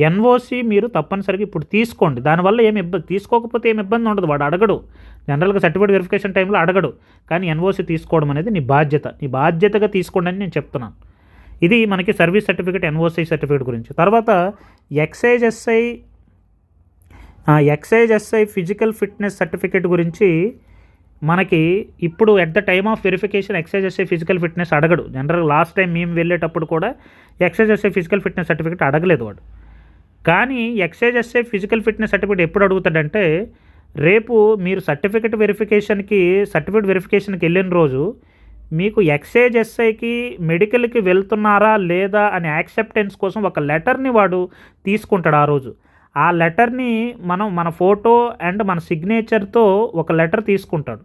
ఎన్ఓసి మీరు తప్పనిసరిగా ఇప్పుడు తీసుకోండి. దానివల్ల తీసుకోకపోతే ఏమి ఇబ్బంది ఉండదు, వాడు అడగడు. జనరల్గా సర్టిఫికేట్ వెరిఫికేషన్ టైంలో అడగడు, కానీ ఎన్ఓసి తీసుకోవడం అనేది నీ బాధ్యత. నీ బాధ్యతగా తీసుకోండి అని నేను చెప్తున్నాను. ఇది మనకి సర్వీస్ సర్టిఫికేట్, ఎన్ఓసి సర్టిఫికేట్ గురించి. తర్వాత excise SI physical fitness certificate గురించి మనకి ఇప్పుడు at the time of verification excise SI physical fitness అడగడు. జనరల్ లాస్ట్ టైం మేము వెళ్ళేటప్పుడు కూడా excise SI physical fitness certificate అడగలేదు వాడు. కానీ excise SI physical fitness certificate ఎప్పుడు అడుగుతాడంటే, రేపు మీరు సర్టిఫికేట్ వెరిఫికేషన్కి వెళ్ళిన రోజు మీకు ఎక్సైజ్ ఎస్ఐకి మెడికల్కి వెళ్తున్నారా లేదా అనే యాక్సెప్టెన్స్ కోసం ఒక లెటర్ని వాడు తీసుకుంటాడు ఆ రోజు. ఆ లెటర్ని మన ఫోటో అండ్ మన సిగ్నేచర్తో ఒక లెటర్ తీసుకుంటాడు.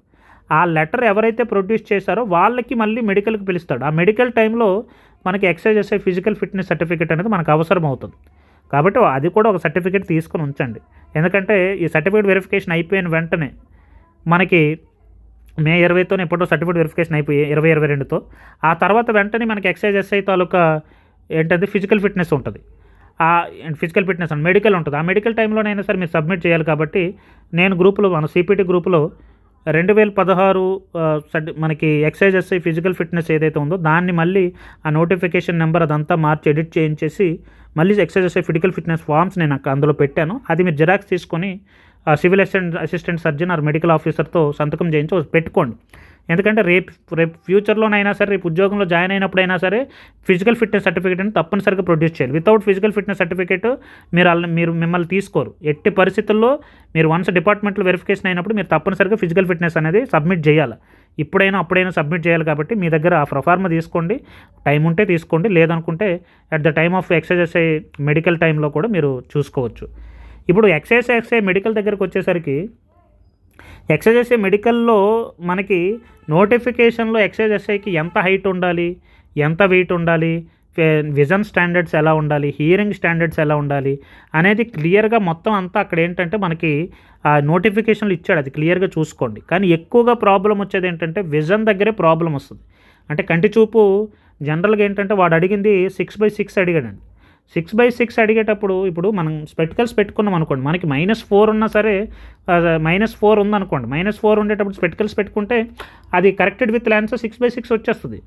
ఆ లెటర్ ఎవరైతే ప్రొడ్యూస్ చేశారో వాళ్ళకి మళ్ళీ మెడికల్కి పిలుస్తాడు. ఆ మెడికల్ టైంలో మనకి excise SI physical fitness certificate అనేది మనకు అవసరం అవుతుంది. కాబట్టి అది కూడా ఒక సర్టిఫికేట్ తీసుకొని ఉంచండి. ఎందుకంటే ఈ సర్టిఫికేట్ వెరిఫికేషన్ అయిపోయిన వెంటనే మనకి మే 20తోనే ఎప్పుడో సర్టిఫికేట్ వెరిఫికేషన్ అయిపోయి 2022తో ఆ తర్వాత వెంటనే మనకి ఎక్సైజ్ ఎస్ఐ తాలూకా ఏంటంటే ఫిజికల్ ఫిట్నెస్ ఉంటుంది. ఫిజికల్ ఫిట్నెస్ అండ్ మెడికల్ ఉంటుంది. ఆ మెడికల్ టైంలోనైనా సరే మీరు సబ్మిట్ చేయాలి. కాబట్టి నేను గ్రూపులో మన సిపిటి గ్రూపులో 2016 మనకి ఎక్సైజ్ ఎస్ఐ ఫిజికల్ ఫిట్నెస్ ఏదైతే ఉందో దాన్ని మళ్ళీ ఆ నోటిఫికేషన్ నెంబర్ అదంతా మార్చి ఎడిట్ చేయించేసి మళ్ళీ excise SI physical fitness forms నేను అందులో పెట్టాను. అది మీరు జిరాక్స్ తీసుకొని civil assistant surgeon or medical ఆఫీసర్తో సంతకం చేయించి పెట్టుకోండి. ఎందుకంటే రేపు ఫ్యూచర్లోనైనా సరే, రేపు ఉద్యోగంలో జాయిన్ అయినప్పుడైనా సరే ఫిజికల్ ఫిట్నెస్ సర్టిఫికేట్ అని తప్పనిసరిగా ప్రొడ్యూస్ చేయాలి. వితౌట్ ఫిజికల్ ఫిట్నెస్ సర్టిఫికేట్ మీరు మిమ్మల్ని తీసుకోరు. ఎట్టి పరిస్థితుల్లో మీరు వన్స్ డిపార్ట్మెంట్లో వెరిఫికేషన్ అయినప్పుడు మీరు తప్పనిసరిగా ఫిజికల్ ఫిట్నెస్ అనేది సబ్మిట్ చేయాలి. అప్పుడైనా సబ్మిట్ చేయాలి. కాబట్టి మీ దగ్గర ఆ ప్రొఫార్మా తీసుకోండి, టైం ఉంటే తీసుకోండి, లేదనుకుంటే at the time of excise SI medical టైంలో కూడా మీరు చూసుకోవచ్చు. ఇప్పుడు ఎక్సైజ్ ఎస్ఐ మెడికల్ దగ్గరకు వచ్చేసరికి ఎక్సైజ్ ఎస్ఐ మెడికల్లో మనకి నోటిఫికేషన్లో ఎక్సైజ్ ఎస్ఐకి ఎంత హైట్ ఉండాలి, ఎంత వెయిట్ ఉండాలి, విజన్ స్టాండర్డ్స్ ఎలా ఉండాలి, హియరింగ్ స్టాండర్డ్స్ ఎలా ఉండాలి అనేది క్లియర్గా మొత్తం అంతా అక్కడ ఏంటంటే మనకి ఆ నోటిఫికేషన్లు ఇచ్చాడు, అది క్లియర్గా చూసుకోండి. కానీ ఎక్కువగా ప్రాబ్లం వచ్చేది ఏంటంటే విజన్ దగ్గరే ప్రాబ్లం వస్తుంది. అంటే కంటి చూపు జనరల్గా ఏంటంటే వాడు అడిగింది 6/6 అడిగాడండి. 6/6 అడిగేటప్పుడు ఇప్పుడు మనం స్పెటికల్స్ పెట్టుకున్నాం అనుకోండి, మనకి -4 ఉన్నా సరే, -4 ఉందనుకోండి, -4 ఉండేటప్పుడు స్పెటికల్స్ పెట్టుకుంటే అది కరెక్టెడ్ విత్ ఆన్సర్ 6/6 వచ్చేస్తుంది.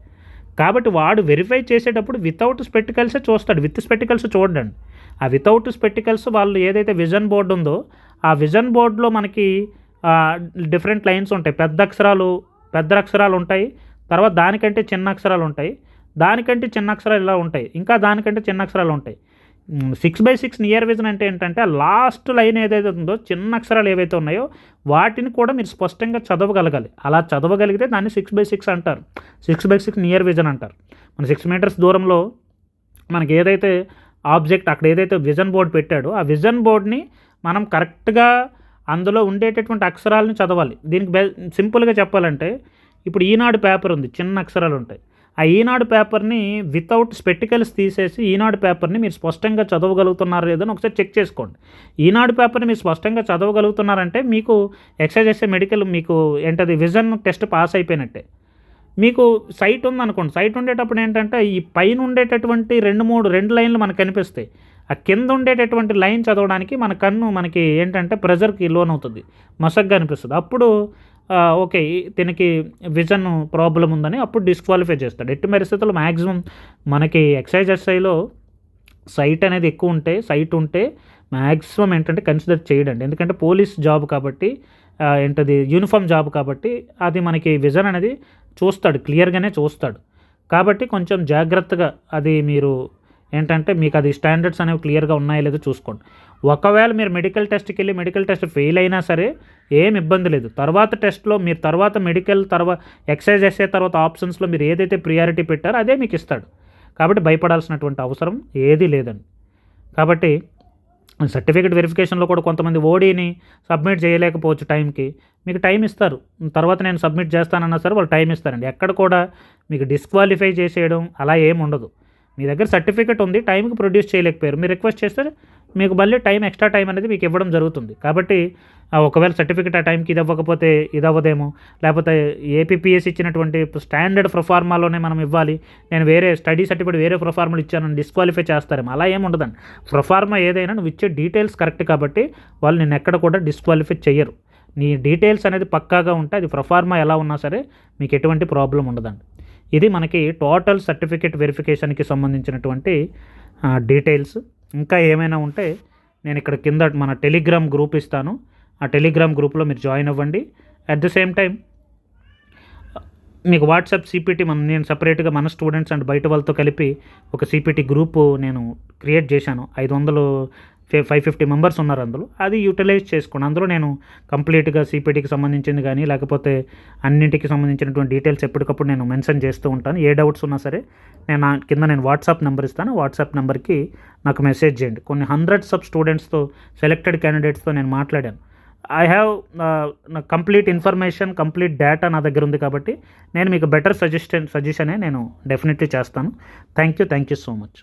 కాబట్టి వాడు వెరిఫై చేసేటప్పుడు వితౌట్ స్పెటికల్సే చూస్తాడు, విత్ స్పెటికల్స్ చూడండి. ఆ వితౌట్ స్పెటికల్స్ వాళ్ళు ఏదైతే విజన్ బోర్డు ఉందో ఆ విజన్ బోర్డులో మనకి డిఫరెంట్ లైన్స్ ఉంటాయి. పెద్ద అక్షరాలు ఉంటాయి, తర్వాత దానికంటే చిన్న అక్షరాలు ఉంటాయి, దానికంటే చిన్న అక్షరాలు ఇలా ఉంటాయి, ఇంకా దానికంటే చిన్న అక్షరాలు ఉంటాయి. 6/6 నియర్ విజన్ అంటే ఏంటంటే లాస్ట్ లైన్ ఏదైతే ఉందో చిన్న అక్షరాలు ఏవైతే ఉన్నాయో వాటిని కూడా మీరు స్పష్టంగా చదవగలగాలి. అలా చదవగలిగితే దాన్ని 6/6 అంటారు, 6/6 నియర్ విజన్ అంటారు. మన 6 మీటర్స్ దూరంలో మనకి ఏదైతే ఆబ్జెక్ట్ అక్కడ ఏదైతే విజన్ బోర్డ్ పెట్టాడో ఆ విజన్ బోర్డ్ని మనం కరెక్ట్గా అందులో ఉండేటటువంటి అక్షరాలను చదవాలి. దీనికి సింపుల్గా చెప్పాలంటే ఇప్పుడు ఈనాడు పేపర్ ఉంది, చిన్న అక్షరాలు ఉంటాయి. ఆ ఈనాడు పేపర్ని వితౌట్ స్పెటికల్స్ తీసేసి ఈనాడు పేపర్ని మీరు స్పష్టంగా చదవగలుగుతున్నారు లేదని ఒకసారి చెక్ చేసుకోండి. ఈనాడు పేపర్ని మీరు స్పష్టంగా చదవగలుగుతున్నారంటే మీకు ఎక్సైజ్ మెడికల్ మీకు ఏంటది విజన్ టెస్ట్ పాస్ అయిపోయినట్టే. మీకు సైట్ ఉందనుకోండి, సైట్ ఉండేటప్పుడు ఏంటంటే ఈ పైన ఉండేటటువంటి 2 లైన్లు మనకు కనిపిస్తాయి. ఆ కింద ఉండేటటువంటి లైన్ చదవడానికి మన కన్ను మనకి ఏంటంటే ప్రెజర్కి లోన్ అవుతుంది, మసగ్గా అనిపిస్తుంది. అప్పుడు ఓకే దీనికి విజన్ ప్రాబ్లం ఉందని అప్పుడు డిస్క్వాలిఫై చేస్తాడు. ఎట్టి పరిస్థితుల్లో మ్యాక్సిమం మనకి ఎక్సైలో సైట్ అనేది ఎక్కువ ఉంటే, సైట్ ఉంటే మ్యాక్సిమం ఏంటంటే కన్సిడర్ చేయడండి. ఎందుకంటే పోలీస్ జాబ్ కాబట్టి, ఏంటది యూనిఫామ్ జాబ్ కాబట్టి అది మనకి విజన్ అనేది చూస్తాడు, క్లియర్గానే చూస్తాడు. కాబట్టి కొంచెం జాగ్రత్తగా అది మీరు ఏంటంటే మీకు అది స్టాండర్డ్స్ అనేవి క్లియర్గా ఉన్నాయో లేదో చూసుకోండి. ఒకవేళ మీరు మెడికల్ టెస్ట్కి వెళ్ళి మెడికల్ టెస్ట్ ఫెయిల్ అయినా సరే ఏం ఇబ్బంది లేదు. తర్వాత టెస్ట్లో మీరు తర్వాత మెడికల్ ఎక్సైజ్ ఎస్ఏ తర్వాత ఆప్షన్స్లో మీరు ఏదైతే ప్రియారిటీ పెట్టారో అదే మీకు ఇస్తాడు. కాబట్టి భయపడాల్సినటువంటి అవసరం ఏదీ లేదండి. కాబట్టి సర్టిఫికేట్ వెరిఫికేషన్లో కూడా కొంతమంది ఓడీని సబ్మిట్ చేయలేకపోవచ్చు టైంకి, మీకు టైం ఇస్తారు. తర్వాత నేను సబ్మిట్ చేస్తానన్నా సరే వాళ్ళు టైం ఇస్తారండి. ఎక్కడ కూడా మీకు డిస్క్వాలిఫై చేసేయడం అలా ఏమి ఉండదు. మీ దగ్గర సర్టిఫికేట్ ఉంది, టైంకి ప్రొడ్యూస్ చేయలేకపోయారు, మీరు రిక్వెస్ట్ చేస్తే మీకు మళ్ళీ ఎక్స్ట్రా టైం అనేది మీకు ఇవ్వడం జరుగుతుంది. కాబట్టి ఒకవేళ సర్టిఫికేట్ ఆ టైంకి ఇది అవ్వకపోతే ఇది అవ్వదేమో, లేకపోతే ఏపీపీఎస్ ఇచ్చినటువంటి స్టాండర్డ్ ప్రొఫార్మాలోనే మనం ఇవ్వాలి, నేను వేరే స్టడీ సర్టిఫికేట్ వేరే ప్రొఫార్మాలు ఇచ్చానని డిస్క్వాలిఫై చేస్తారేమో, అలా ఏమి ఉండదండి. ప్రొఫార్మా ఏదైనా నువ్వు ఇచ్చే డీటెయిల్స్ కరెక్ట్ కాబట్టి వాళ్ళు నేను ఎక్కడ కూడా డిస్క్వాలిఫై చెయ్యరు. నీ డీటెయిల్స్ అనేది పక్కాగా ఉంటే అది ప్రొఫార్మా ఎలా ఉన్నా సరే మీకు ఎటువంటి ప్రాబ్లం ఉండదండి. ఇది మనకి టోటల్ సర్టిఫికేట్ వెరిఫికేషన్కి సంబంధించినటువంటి డీటెయిల్స్. ఇంకా ఏమైనా ఉంటే నేను ఇక్కడ కింద మన టెలిగ్రామ్ గ్రూప్ ఇస్తాను, ఆ టెలిగ్రామ్ గ్రూప్లో మీరు జాయిన్ అవ్వండి. అట్ ద సేమ్ టైం మీకు వాట్సాప్ సిపిటి నేను సపరేట్గా మన స్టూడెంట్స్ అండ్ బయట వాళ్ళతో కలిపి ఒక సిపిటి గ్రూపు నేను క్రియేట్ చేశాను. 550 మెంబర్స్ ఉన్నారు అందులో. అది యూటిలైజ్ చేసుకోండి. అందులో నేను కంప్లీట్గా సిపిటికి సంబంధించింది కానీ లేకపోతే అన్నింటికి సంబంధించినటువంటి డీటెయిల్స్ ఎప్పటికప్పుడు నేను మెన్షన్ చేస్తూ ఉంటాను. ఏ డౌట్స్ ఉన్నా సరే నేను వాట్సాప్ నెంబర్ ఇస్తాను, వాట్సాప్ నెంబర్కి నాకు మెసేజ్ చేయండి. కొన్ని హండ్రెడ్స్ ఆఫ్ స్టూడెంట్స్తో, సెలెక్టెడ్ క్యాండిడేట్స్తో నేను మాట్లాడాను. I have complete information, complete data నా దగ్గర ఉంది కాబట్టి నేను మీకు బెటర్ సజెషనే నేను డెఫినెట్లీ చేస్తాను. Thank you so much.